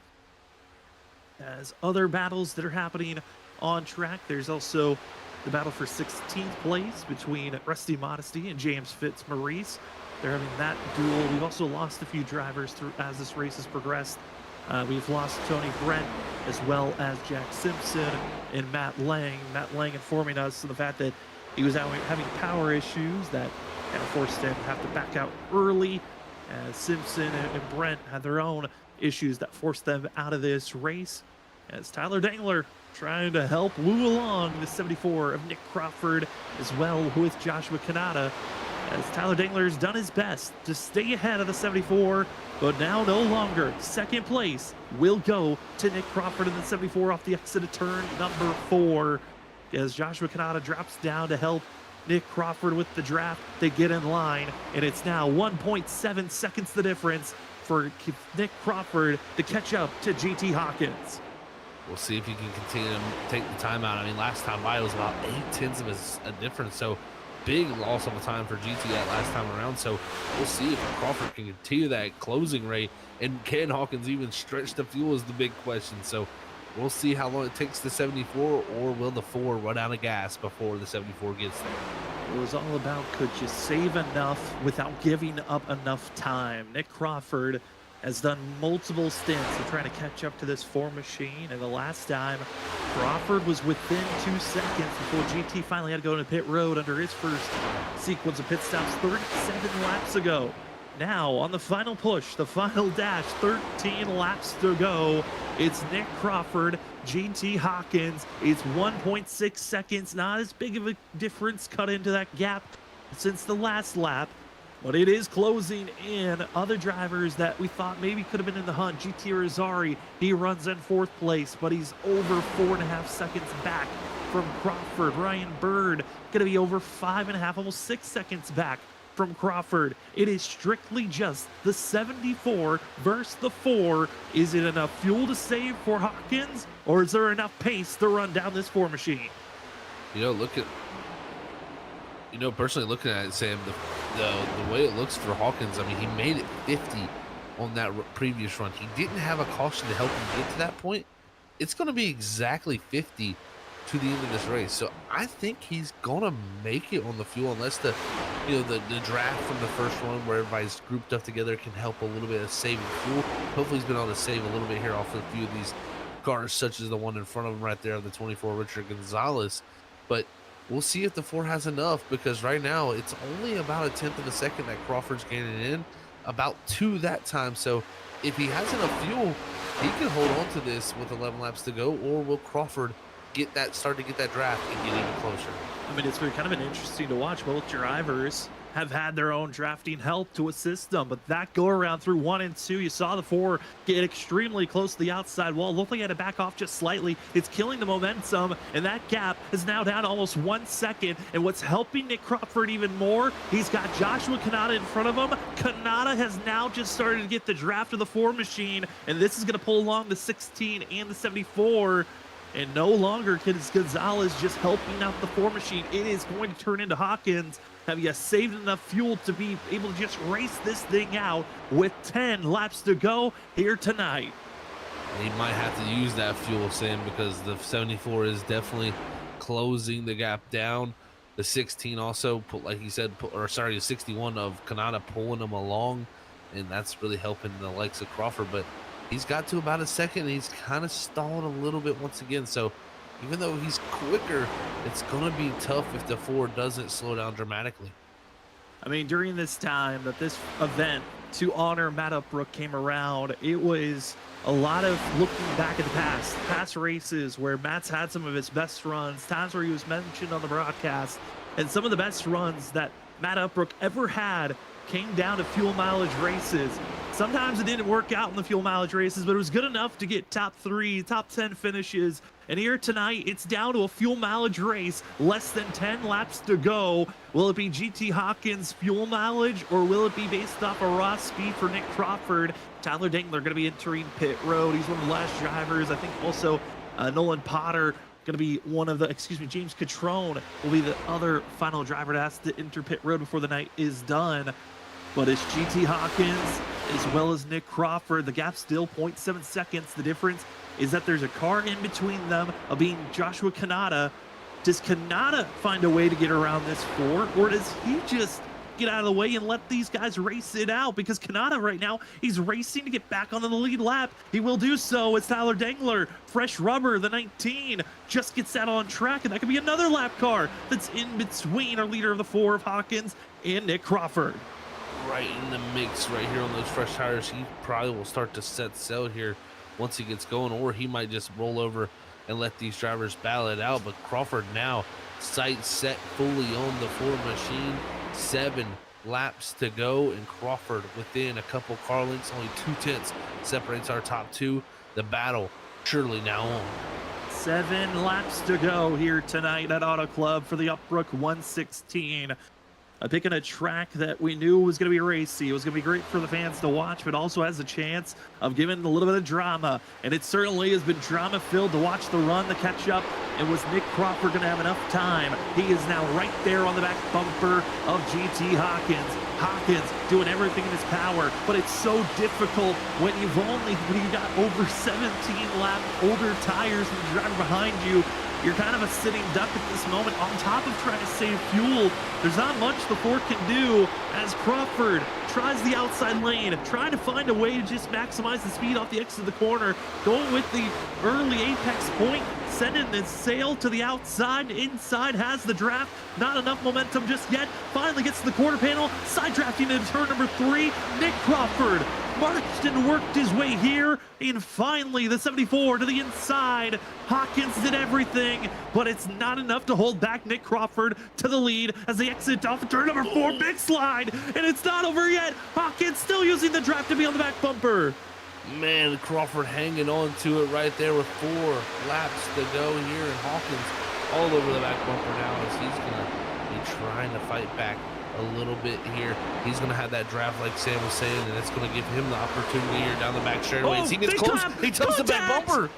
As other battles that are happening on track, there's also the battle for 16th place between Rusty Modesty and James Fitzmaurice. They're having that duel. We've also lost a few drivers through as this race has progressed. We've lost Tony Brent as well as Jack Simpson and Matt Lang. Matt Lang informing us of the fact that he was out having power issues that kind of forced him to have to back out early. As Simpson and Brent had their own issues that forced them out of this race. As Tyler Dangler trying to help woo along the 74 of Nick Crawford, as well with Joshua Kanata. As Tyler Dangler's done his best to stay ahead of the 74, but now no longer. Second place will go to Nick Crawford in the 74 off the exit of turn number 4. As Joshua Kanata drops down to help Nick Crawford with the draft, they get in line, and it's now 1.7 seconds the difference for Nick Crawford to catch up to GT Hawkins. We'll see if he can continue to take the time out. I mean, last time by it was about 0.8 of a difference, so big loss of time for GT that last time around. So we'll see if Crawford can continue that closing rate, and can Hawkins even stretch the fuel is the big question. So we'll see how long it takes the 74, or will the 4 run out of gas before the 74 gets there. It was all about, could you save enough without giving up enough time? Nick Crawford has done multiple stints of trying to catch up to this 4 machine, and the last time Crawford was within 2 seconds before GT finally had to go into pit road under his first sequence of pit stops 37 laps ago. Now, on the final push, the final dash, 13 laps to go. It's Nick Crawford, GT Hawkins. It's 1.6 seconds, not as big of a difference cut into that gap since the last lap, but it is closing in. Other drivers that we thought maybe could have been in the hunt, GT Rosari, he runs in 4th place, but he's over 4.5 seconds back from Crawford. Ryan Bird gonna be over 5.5, almost 6 seconds back from Crawford. It is strictly just the 74 versus the 4. Is it enough fuel to save for Hawkins, or is there enough pace to run down this 4 machine? Personally looking at it, Sam, the way it looks for Hawkins, I mean, he made it 50 on that previous run. He didn't have a caution to help him get to that point. It's going to be exactly 50 to the end of this race. So I think he's going to make it on the fuel, unless the draft from the first run where everybody's grouped up together can help a little bit of saving fuel. Hopefully he's been able to save a little bit here off of a few of these cars, such as the one in front of him right there on the 24, Richard Gonzalez. But we'll see if the 4 has enough, because right now it's only about 1/10 of a second that Crawford's gaining in, about 2 that time. So if he has enough fuel, he can hold on to this with 11 laps to go, or will Crawford start to get that draft and get even closer? I mean, it's been kind of been interesting to watch. Both drivers have had their own drafting help to assist them, but that go around through 1 and 2, you saw the 4 get extremely close to the outside wall. Looked like he had to back off just slightly. It's killing the momentum, and that gap is now down to almost 1 second. And what's helping Nick Crawford even more, he's got Joshua Kanata in front of him. Kanata has now just started to get the draft of the 4 machine, and this is going to pull along the 16 and the 74. And no longer is Gonzalez just helping out the 4 machine. It is going to turn into Hawkins. Have you saved enough fuel to be able to just race this thing out with 10 laps to go here tonight? He might have to use that fuel, Sam, because the 74 is definitely closing the gap down. The 16 also, the 61 of Kanata pulling him along, and that's really helping the likes of Crawford. But he's got to about 1 second, and he's kind of stalled a little bit once again. So even though he's quicker, it's going to be tough if the 4 doesn't slow down dramatically. I mean, during this time that this event to honor Matt Opbrook came around, it was a lot of looking back at the past races where Matt's had some of his best runs, times where he was mentioned on the broadcast, and some of the best runs that Matt Opbrook ever had came down to fuel mileage races. Sometimes it didn't work out in the fuel mileage races, but it was good enough to get top 3, top 10 finishes. And here tonight, it's down to a fuel mileage race, less than 10 laps to go. Will it be GT Hawkins fuel mileage, or will it be based off a raw speed for Nick Crawford? Tyler Dangler going to be entering pit road. He's one of the last drivers. I think also Nolan Potter going to be one of the, James Catrone will be the other final driver to ask to enter pit road before the night is done. But it's GT Hawkins as well as Nick Crawford. The gap still 0.7 seconds. The difference is that there's a car in between them of being Joshua Kanata. Does Kanata find a way to get around this 4, or does he just get out of the way and let these guys race it out? Because Kanata right now, he's racing to get back onto the lead lap. He will do so as Tyler Dangler, fresh rubber, the 19, just gets that on track, and that could be another lap car that's in between our leader of the 4 of Hawkins and Nick Crawford. Right in the mix right here on those fresh tires. He probably will start to set sail here once he gets going, or he might just roll over and let these drivers battle it out. But Crawford now sight set fully on the Ford machine. 7 laps to go, and Crawford within a couple car lengths, only 2/10 separates our top 2. The battle surely now on. 7 laps to go here tonight at Auto Club for the Opbrook 116. Picking a track that we knew was going to be racy. It was going to be great for the fans to watch, but also has a chance of giving a little bit of drama. And it certainly has been drama-filled to watch the run, the catch-up. And was Nick Crawford going to have enough time? He is now right there on the back bumper of GT Hawkins. Hawkins doing everything in his power, but it's so difficult when you got over 17 lap older tires and the driver behind you. You're kind of a sitting duck at this moment on top of trying to save fuel. There's not much the Ford can do as Crawford tries the outside lane, trying to find a way to just maximize the speed off the exit of the corner, going with the early apex point, sending the sail to the outside. Inside has the draft, not enough momentum just yet. Finally gets to the quarter panel, side drafting into turn number 3. Nick Crawford marched and worked his way here, and finally the 74 to the inside. Hawkins did everything, but it's not enough to hold back Nick Crawford to the lead as they exit off of turn number 4. Big slide, and it's not over yet. Hawkins still using the draft to be on the back bumper. Man, Crawford hanging on to it right there with 4 laps to go here, and Hawkins all over the back bumper now as he's going to be trying to fight back a little bit here. He's going to have that draft like Sam was saying, and it's going to give him the opportunity here down the back straightaway. As he gets close, he touches the back bumper.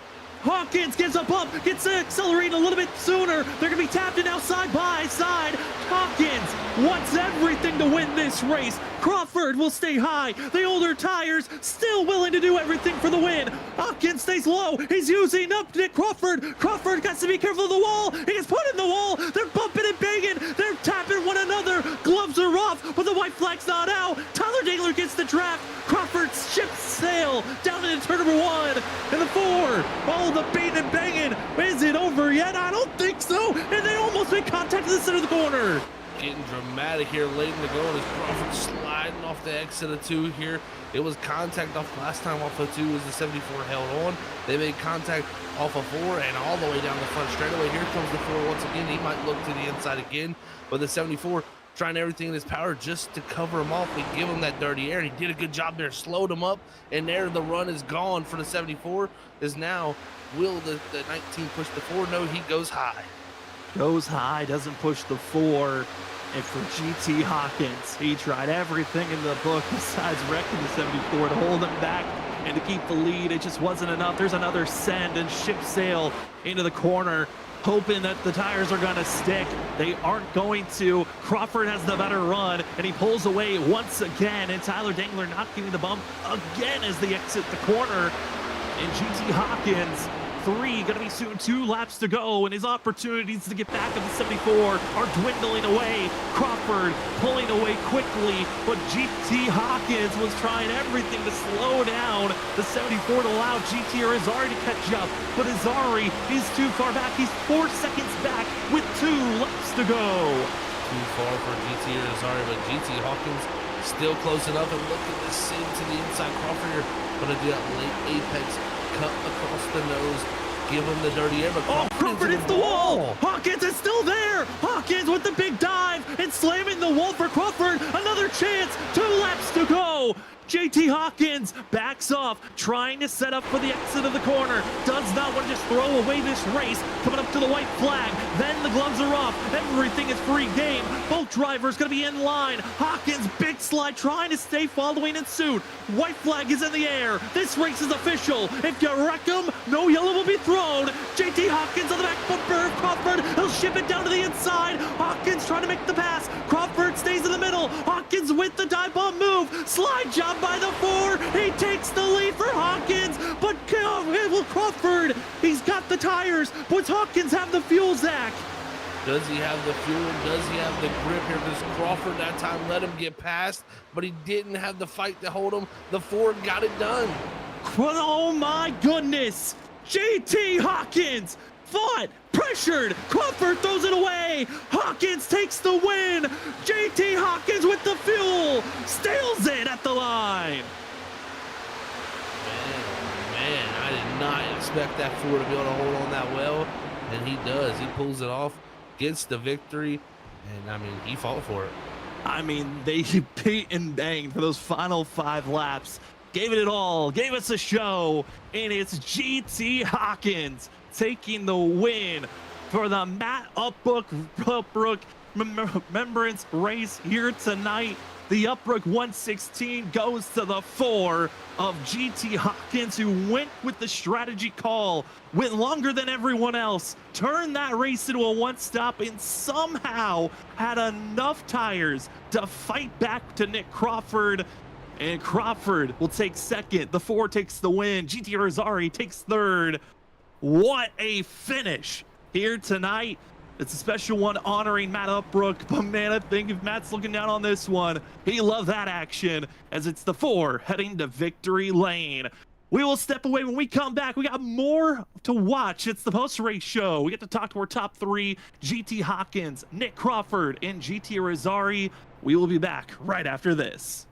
Hawkins gets a bump, gets accelerating a little bit sooner. They're going to be tapped in now side by side. Hawkins wants everything to win this race. Crawford will stay high. The older tires still willing to do everything for the win. Hawkins stays low. He's using up Nick Crawford. Crawford got to be careful of the wall. He gets put in the wall. They're bumping and banging. They're tapping one another. Gloves are off, but the white flag's not out. Tyler Dangler gets the draft. Crawford ships sail down into turn number 1 and the 4. Oh, the bait and banging. Is it over yet? I don't think so. And they almost make contact in the center of the corner. Getting dramatic here late in the go, and as Crawford sliding off the exit of 2 here. It was contact off last time off of 2 as the 74 held on. They made contact off of 4 and all the way down the front straightaway. Here comes the 4 once again. He might look to the inside again, but the 74 trying everything in his power just to cover him off and give him that dirty air. He did a good job there, slowed him up, and there the run is gone for the 74. Is now, will the 19 push the 4? No, he goes high. Goes high, doesn't push the 4. And for GT Hawkins, he tried everything in the book besides wrecking the 74 to hold him back and to keep the lead. It just wasn't enough. There's another send and ship sail into the corner, hoping that the tires are going to stick. They aren't going to. Crawford has the better run, and he pulls away once again. And Tyler Dangler not getting the bump again as they exit the corner. And GT Hawkins, 3, going to be soon 2 laps to go, and his opportunities to get back on the 74 are dwindling away. Crawford pulling away quickly, but GT Hawkins was trying everything to slow down the 74 to allow GT or Azari to catch up, but Azari is too far back. He's 4 seconds back with 2 laps to go. too far for GT Azari, but GT Hawkins still close enough. And look at this save to the inside. Crawford here gonna do that late apex cut across the nose, give him the dirty air. But Crawford hits the wall. Hawkins is still there. Hawkins with the big dive and slamming the wall for Crawford. Another chance. 2 laps to go. JT Hawkins backs off, trying to set up for the exit of the corner. Does not want to just throw away this race. Coming up to the white flag. Then the gloves are off. Everything is free game. Both drivers going to be in line. Hawkins, big slide, trying to stay following in suit. White flag is in the air. This race is official. If you wreck him, no yellow will be thrown. JT Hawkins on the back bumper of Crawford. He'll ship it down to the inside. Hawkins trying to make the pass. Crawford stays in the middle. Hawkins with the dive bomb move. Slide job by the 4. He takes the lead for Hawkins, but Crawford, he's got the tires. Does Hawkins have the fuel, Zach? Does he have the fuel? Does he have the grip here? Does Crawford that time let him get past? But he didn't have the fight to hold him. The Ford got it done. Oh my goodness. JT Hawkins fought, pressured. Crawford throws it away. Hawkins takes the win. JT Hawkins with the fuel. Steals it at the line. Man, I did not expect that Ford to be able to hold on that well. And he does. He pulls it off, gets the victory. And, I mean, he fought for it. I mean, they beat and banged for those final 5 laps. Gave it all. Gave us a show. And it's GT Hawkins taking the win for the Matt Opbrook Remembrance race here tonight. The Opbrook 116 goes to the 4 of GT Hawkins, who went with the strategy call, went longer than everyone else, turned that race into a one-stop, and somehow had enough tires to fight back to Nick Crawford. And Crawford will take second. The 4 takes the win. GT Azari takes third. What a finish here tonight. It's a special one honoring Matt Opbrook, but man, I think if Matt's looking down on this one, he loved that action, as it's the 4 heading to victory lane. We will step away. When we come back, we got more to watch. It's the post-race show. We get to talk to our top 3, GT Hawkins, Nick Crawford, and GT Azari. We will be back right after this.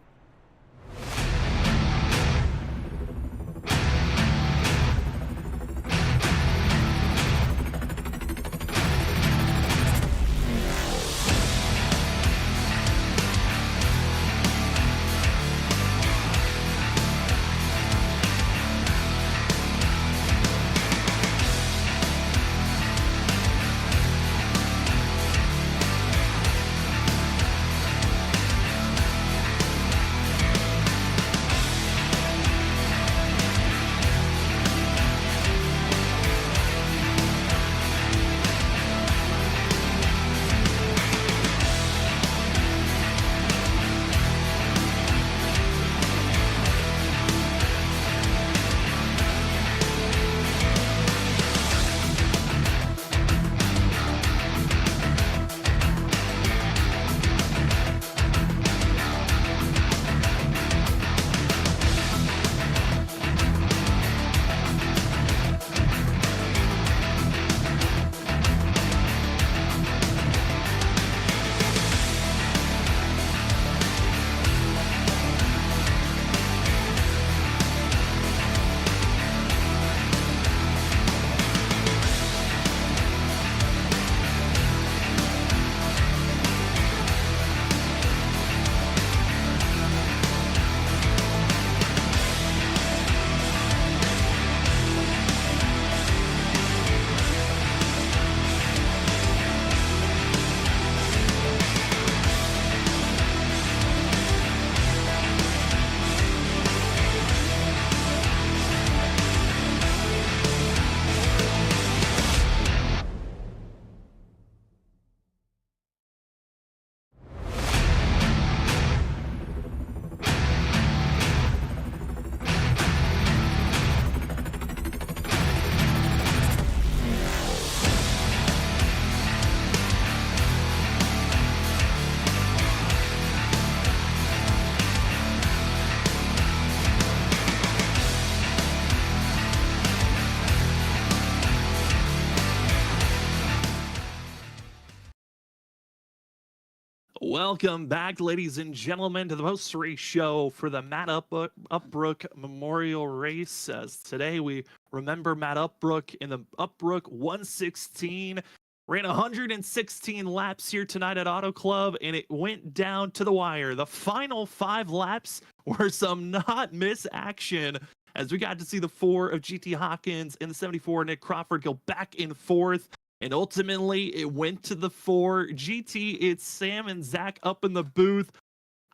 Welcome back, ladies and gentlemen, to the post race show for the Opbrook Memorial Race. As today we remember Matt Opbrook in the Opbrook 116. Ran 116 laps here tonight at Auto Club, and it went down to the wire. The final 5 laps were some not miss action, as we got to see the 4 of GT Hawkins and the 74 Nick Crawford go back and forth. And ultimately, it went to the 4. GT, it's Sam and Zach up in the booth.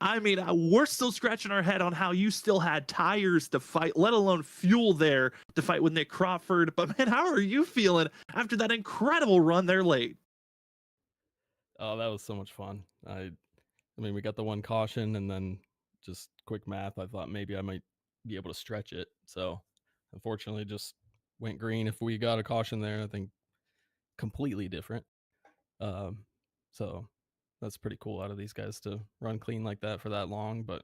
I mean, we're still scratching our head on how you still had tires to fight, let alone fuel there to fight with Nick Crawford. But man, how are you feeling after that incredible run there late? Oh, that was so much fun. I mean, we got the one caution, and then just quick math. I thought maybe I might be able to stretch it. So, unfortunately, just went green. If we got a caution there, I think completely different. Um, so that's pretty cool out of these guys to run clean like that for that long. But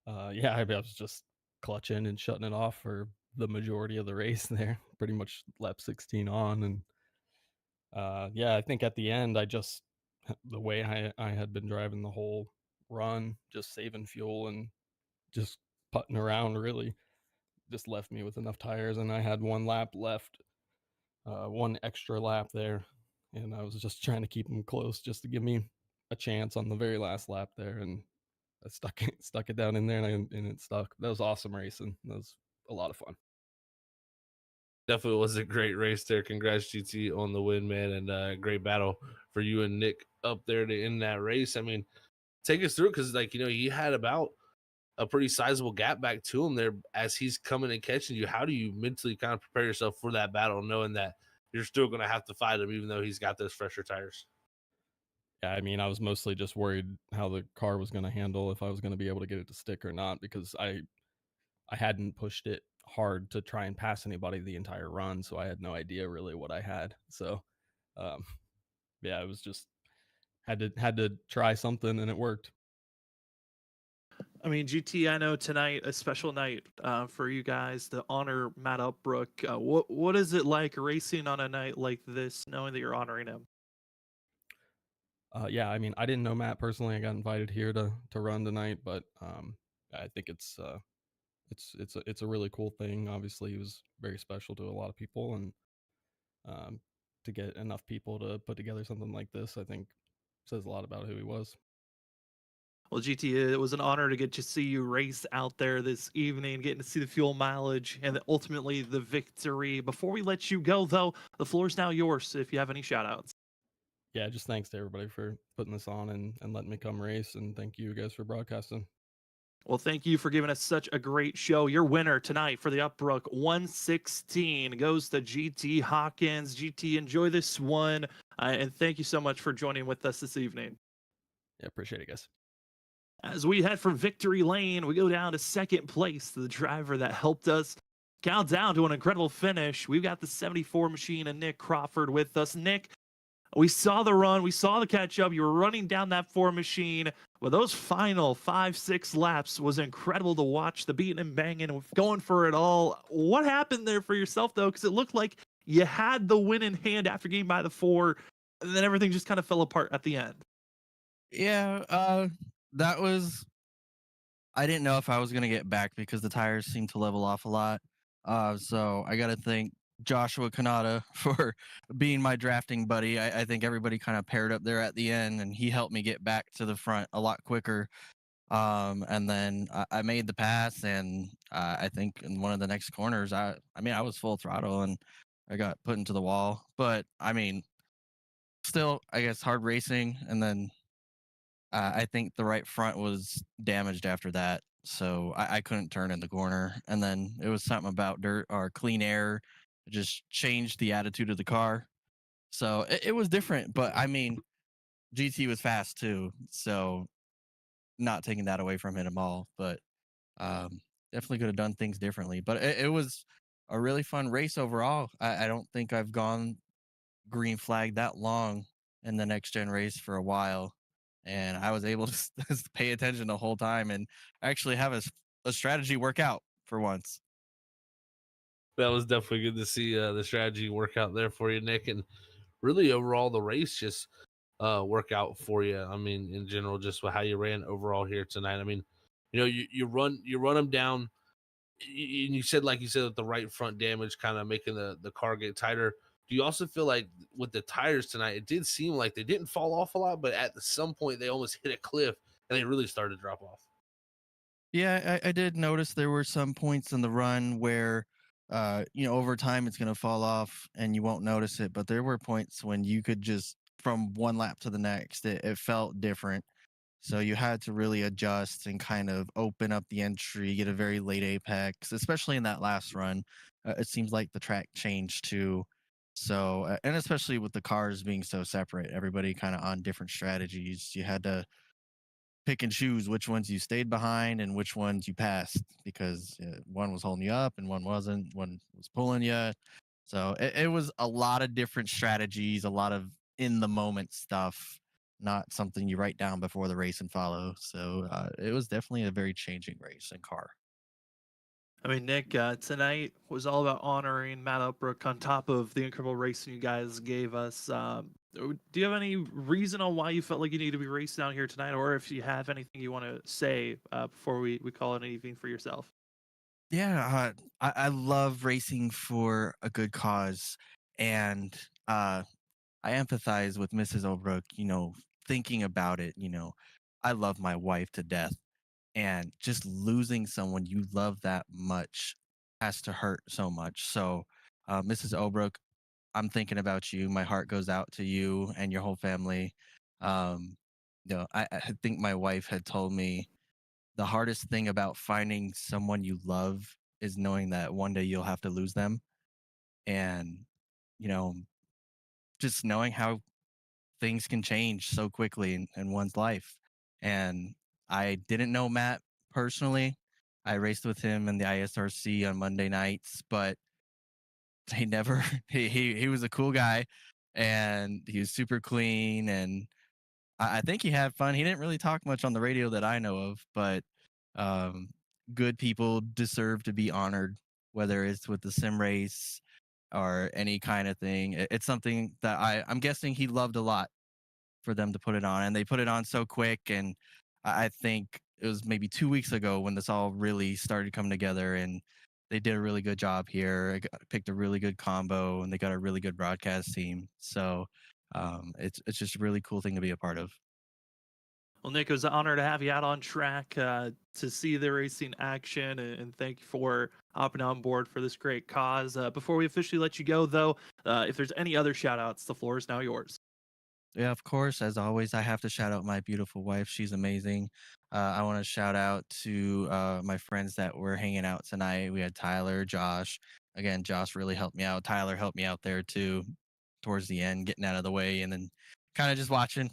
yeah, I was just clutching and shutting it off for the majority of the race there. Pretty much lap 16 on, and yeah, I think at the end, the way I had been driving the whole run, just saving fuel and just putting around, really just left me with enough tires. And I had one lap left, one extra lap there. And I was just trying to keep them close just to give me a chance on the very last lap there. And I stuck it down in there, and it stuck. That was awesome racing. That was a lot of fun. Definitely was a great race there. Congrats, GT, on the win, man, and great battle for you and Nick up there to end that race. I mean, take us through, because you had about a pretty sizable gap back to him there as he's coming and catching you. How do you mentally kind of prepare yourself for that battle, knowing that you're still going to have to fight him, even though he's got those fresher tires? Yeah, I mean, I was mostly just worried how the car was going to handle, if I was going to be able to get it to stick or not, because I hadn't pushed it hard to try and pass anybody the entire run, so I had no idea really what I had. So, um, yeah, it was just had to try something, and it worked. I mean, GT, I know tonight a special night for you guys to honor Matt Opbrook. What is it like racing on a night like this, knowing that you're honoring him? Yeah, I mean, I didn't know Matt personally. I got invited here to run tonight, but I think it's a really cool thing. Obviously, he was very special to a lot of people, and um, to get enough people to put together something like this, I think says a lot about who he was. Well, GT, it was an honor to get to see you race out there this evening, getting to see the fuel mileage and ultimately the victory. Before we let you go, though, the floor is now yours if you have any shout outs. Yeah, just thanks to everybody for putting this on and letting me come race, and thank you guys for broadcasting. Well, thank you for giving us such a great show. Your winner tonight for the Opbrook 116 goes to GT Hawkins. GT, enjoy this one. And thank you so much for joining with us this evening. Yeah, appreciate it, guys. As we head from victory lane, we go down to second place to the driver that helped us count down to an incredible finish. We've got the 74 machine and Nick Crawford with us. Nick, we saw the run, we saw the catch up. You were running down that 4 machine. But those final 5-6 laps was incredible to watch, the beating and banging, going for it all. What happened there for yourself, though? Because it looked like you had the win in hand after getting by the 4, and then everything just kind of fell apart at the end. Yeah, that was I didn't know if I was gonna get back because the tires seemed to level off a lot. So I gotta thank Joshua Kanata for being my drafting buddy. I think everybody kind of paired up there at the end, and he helped me get back to the front a lot quicker. And then I made the pass, and I think in one of the next corners, I mean, I was full throttle, and I got put into the wall. But I mean, still, I guess hard racing, and then I think the right front was damaged after that, so I couldn't turn in the corner. And then it was something about dirt or clean air, it just changed the attitude of the car. So it was different, but I mean, GT was fast too, so not taking that away from him at all. But definitely could have done things differently. But it was a really fun race overall. I don't think I've gone green flag that long in the next gen race for a while, and I was able to pay attention the whole time and actually have a strategy work out for once. That was definitely good to see the strategy work out there for you, Nick. And really, overall, the race just work out for you? I mean, in general, just how you ran overall here tonight. I mean, you run them down. You said, like you said, that the right front damage kind of making the car get tighter. Do you also feel like with the tires tonight, it did seem like they didn't fall off a lot, but at some point they almost hit a cliff and they really started to drop off? Yeah, I did notice there were some points in the run where, over time it's going to fall off and you won't notice it. But there were points when you could just, from one lap to the next, it felt different. So you had to really adjust and kind of open up the entry, get a very late apex, especially in that last run. It seems like the track changed too. So, and especially with the cars being so separate, everybody kind of on different strategies. You had to pick and choose which ones you stayed behind and which ones you passed because one was holding you up and one wasn't, one was pulling you. So it was a lot of different strategies, a lot of in the moment stuff, not something you write down before the race and follow. So it was definitely a very changing race and car. I mean, Nick, tonight was all about honoring Matt Opbrook on top of the incredible racing you guys gave us. Do you have any reason on why you felt like you need to be racing out here tonight, or if you have anything you want to say before we call it an evening for yourself? Yeah, I love racing for a good cause. And I empathize with Mrs. Obrook, thinking about it, I love my wife to death. And just losing someone you love that much has to hurt so much. So, Mrs. Obrook, I'm thinking about you. My heart goes out to you and your whole family. Um, I think my wife had told me the hardest thing about finding someone you love is knowing that one day you'll have to lose them. And, you know, just knowing how things can change so quickly in one's life. And I didn't know Matt personally. I raced with him in the ISRC on Monday nights, but he never he was a cool guy and he was super clean and I think he had fun. He didn't really talk much on the radio that I know of, but um, good people deserve to be honored, whether it's with the sim race or any kind of thing. It's something that I'm guessing he loved a lot for them to put it on, and they put it on so quick. And I think it was maybe 2 weeks ago when this all really started coming together, and they did a really good job here. Picked a really good combo, and they got a really good broadcast team. So it's just a really cool thing to be a part of. Well, Nick, it was an honor to have you out on track to see the racing action, and thank you for hopping on board for this great cause. Before we officially let you go, though, if there's any other shout outs, the floor is now yours. Yeah, of course. As always, I have to shout out my beautiful wife. She's amazing. I want to shout out to my friends that were hanging out tonight. We had Tyler, Josh. Again, Josh really helped me out. Tyler helped me out there too, towards the end, getting out of the way and then kind of just watching.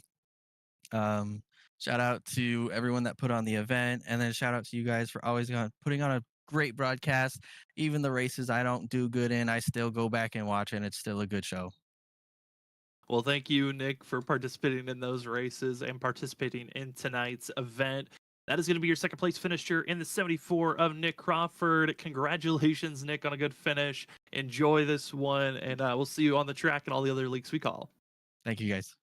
Um, Shout out to everyone that put on the event, and then shout out to you guys for always putting on a great broadcast. Even the races I don't do good in, I still go back and watch, and it's still a good show. Well, thank you, Nick, for participating in those races and participating in tonight's event. That is going to be your second place finisher in the 74 of Nick Crawford. Congratulations, Nick, on a good finish. Enjoy this one, and we'll see you on the track and all the other leagues we call. Thank you guys.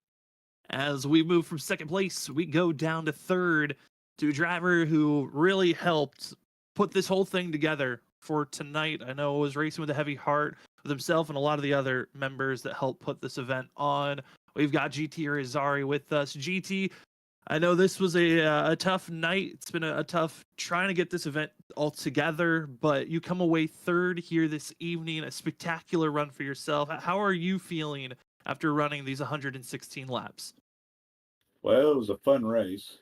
As we move from second place, we go down to third to a driver who really helped put this whole thing together for tonight. I know it was racing with a heavy heart with himself and a lot of the other members that helped put this event on. We've got GT Rizari with us. GT, I know this was a tough night. It's been a tough trying to get this event all together, but you come away third here this evening. A spectacular run for yourself. How are you feeling after running these 116 laps? Well, it was a fun race.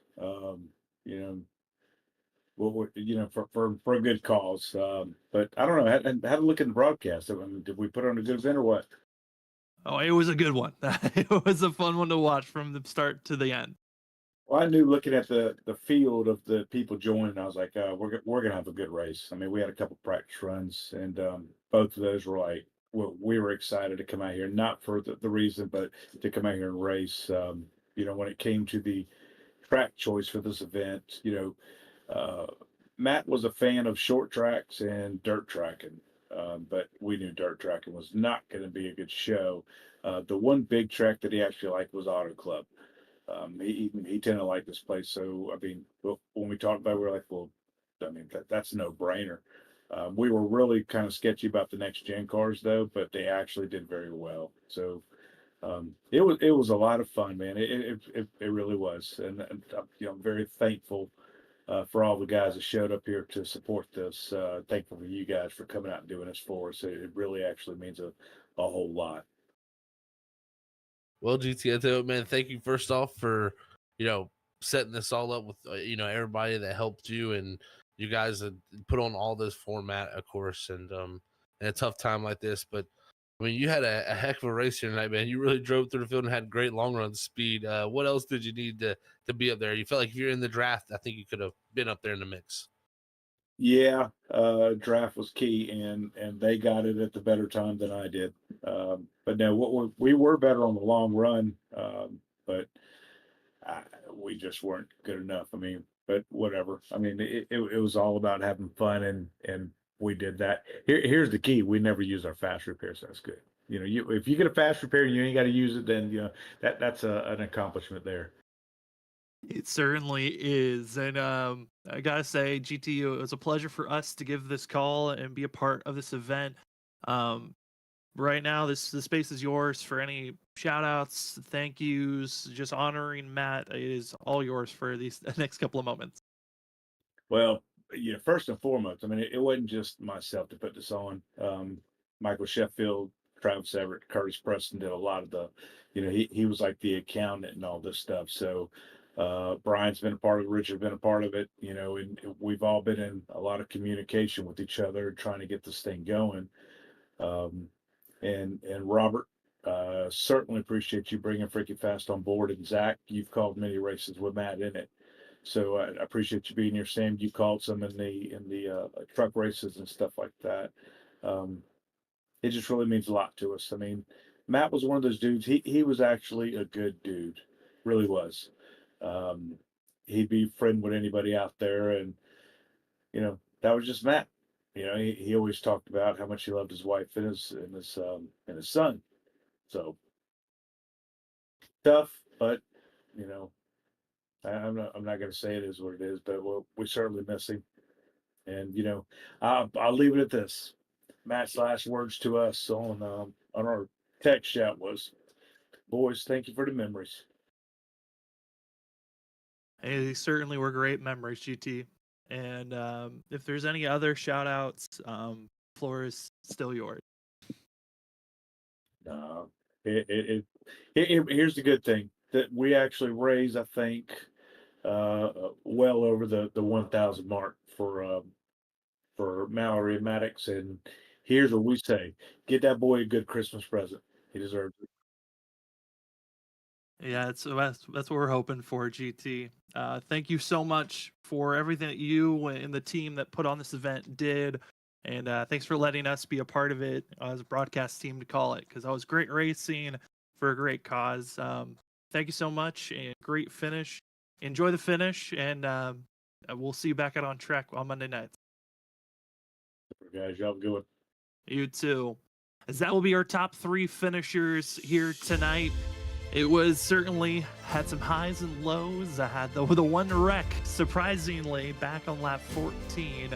You know, for a good cause. But I don't know. How to look at the broadcast. I mean, did we put on a good event or what? Oh, it was a good one. It was a fun one to watch from the start to the end. Well, I knew looking at the field of the people joining, I was like, we're gonna have a good race. I mean, we had a couple practice runs, and both of those were like, well, we were excited to come out here, not for the reason, but to come out here and race. When it came to the track choice for this event, Matt was a fan of short tracks and dirt tracking, but we knew dirt tracking was not going to be a good show. The one big track that he actually liked was Auto Club. He tended to like this place. So, I mean, when we talked about it, we were like, well, I mean, that's a no brainer. We were really kind of sketchy about the next gen cars though, but they actually did very well. So, it was a lot of fun, man. It really was. And I'm very thankful for all the guys that showed up here to support this. Thankful for you guys for coming out and doing this for us. It really actually means a whole lot. Well, GT, I tell you what, man, thank you first off for, setting this all up with, everybody that helped you, and you guys that put on all this format, of course, and in a tough time like this. But I mean, you had a heck of a race here tonight, man. You really drove through the field and had great long run speed. What else did you need to be up there? You felt like if you're in the draft, I think you could have been up there in the mix. Yeah, draft was key, and they got it at the better time than I did. But no, we were better on the long run, but we just weren't good enough. I mean, but whatever. I mean, it was all about having fun, and we did that. Here's the key: we never use our fast repair, so that's good. If you get a fast repair and you ain't got to use it, then that's an accomplishment there. It certainly is. And I gotta say, GTU, it was a pleasure for us to give this call and be a part of this event. Right now, the space is yours for any shout outs, thank yous, just honoring Matt. It is all yours for these next couple of moments. Well, first and foremost, I mean, it wasn't just myself to put this on. Michael Sheffield, Travis Everett, Curtis Preston did a lot of the, he was like the accountant and all this stuff. So, Brian's been a part of it, Richard's been a part of it, and we've all been in a lot of communication with each other, trying to get this thing going. And Robert, certainly appreciate you bringing Freekyfast on board. And Zach, you've called many races with Matt in it. So I appreciate you being here. Sam, you called some in the truck races and stuff like that. It just really means a lot to us. I mean, Matt was one of those dudes. He was actually a good dude, really was. He'd be friend with anybody out there, and that was just Matt. He always talked about how much he loved his wife and his son. So tough, but I'm not going to say it is what it is, but we certainly miss him. And I'll leave it at this. Matt's last words to us on our text chat was, "Boys, thank you for the memories." Hey, these certainly were great memories, GT. And if there's any other shout outs, floor is still yours. Here's the good thing that we actually raised, I think, well over the 1,000 mark for Mallory and Maddox. And here's what we say: get that boy a good Christmas present. He deserves it. Yeah, that's what we're hoping for, GT. Thank you so much for everything that you and the team that put on this event did, and thanks for letting us be a part of it as a broadcast team to call it, because that was great racing for a great cause. Thank you so much, and great finish. Enjoy the finish, and we'll see you back out on track on Monday nights. Guys, y'all have a good one. You too. As that will be our top 3 finishers here tonight. It was certainly had some highs and lows. I had the one wreck, surprisingly, back on lap 14,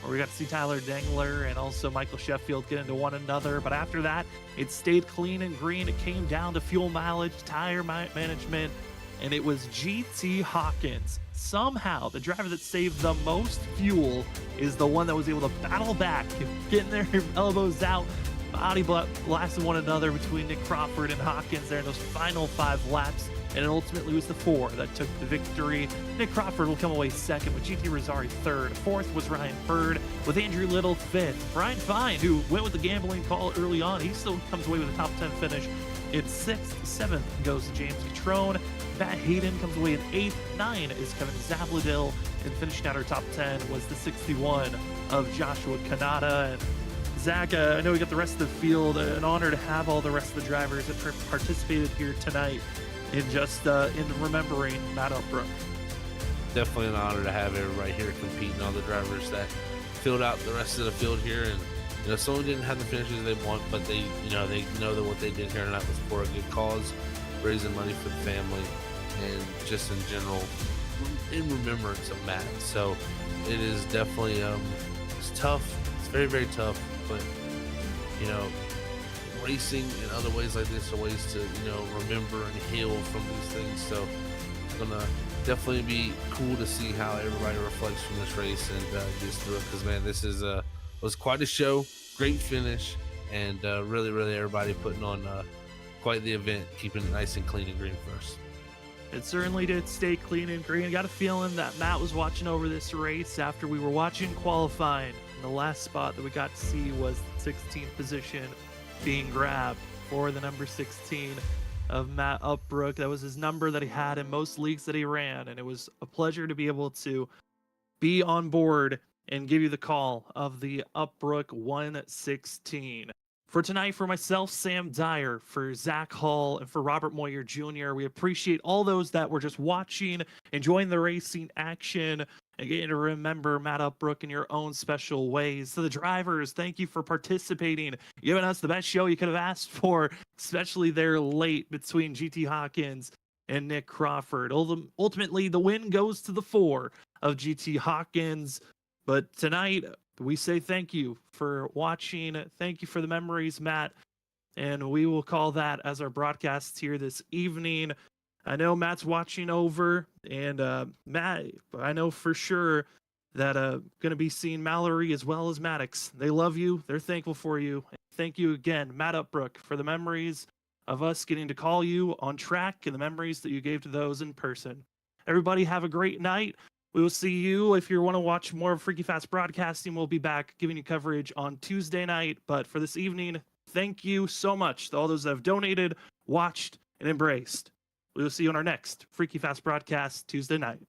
where we got to see Tyler Dengler and also Michael Sheffield get into one another. But after that, it stayed clean and green. It came down to fuel mileage, tire management, and it was GT Hawkins. Somehow, the driver that saved the most fuel is the one that was able to battle back, getting their elbows out, body blasting one another between Nick Crawford and Hawkins there in those final 5 laps, and it ultimately was the 4 that took the victory. Nick Crawford will come away second, with GT Rosari third. Fourth was Ryan Bird, with Andrew Little fifth. Brian Fine, who went with the gambling call early on, he still comes away with a top 10 finish in 6th. 7th goes to James Catrone. Matt Hayden comes away in 8th. 9 is Kevin Zabladil, and finishing out our top 10 was the 61 of Joshua Kanata. And Zach, I know we got the rest of the field. An honor to have all the rest of the drivers that participated here tonight in remembering Matt Opbrook. Definitely an honor to have everybody here competing, all the drivers that filled out the rest of the field here. And You know, someone didn't have the finishes they want, but they know that what they did here tonight was for a good cause, raising money for the family, and just in general, in remembrance of Matt. So it is definitely it's tough. It's very, very tough, but you know, racing in other ways like this are ways to remember and heal from these things. So it's gonna definitely be cool to see how everybody reflects from this race and gets through it, because man, this is was quite a show, great finish, and really, really everybody putting on quite the event, keeping it nice and clean and green first. It certainly did stay clean and green. I got a feeling that Matt was watching over this race after we were watching qualifying. And the last spot that we got to see was the 16th position being grabbed for the number 16 of Matt Opbroek. That was his number that he had in most leagues that he ran, and it was a pleasure to be able to be on board and give you the call of the Opbroek 116. For tonight, for myself, Sam Dyer, for Zach Hall, and for Robert Moyer Jr., we appreciate all those that were just watching, enjoying the racing action, and getting to remember Matt Opbroek in your own special ways. To the drivers, thank you for participating, giving us the best show you could have asked for, especially there late between GT Hawkins and Nick Crawford. Ultimately, the win goes to the 4 of GT Hawkins. But tonight, we say thank you for watching. Thank you for the memories, Matt. And we will call that as our broadcast here this evening. I know Matt's watching over, and Matt, I know for sure that going to be seeing Mallory as well as Maddox. They love you. They're thankful for you. Thank you again, Matt Opbroek, for the memories of us getting to call you on track and the memories that you gave to those in person. Everybody have a great night. We will see you. If you want to watch more of Freekyfast broadcasting, we'll be back giving you coverage on Tuesday night. But for this evening, thank you so much to all those that have donated, watched, and embraced. We will see you on our next Freakyfast broadcast Tuesday night.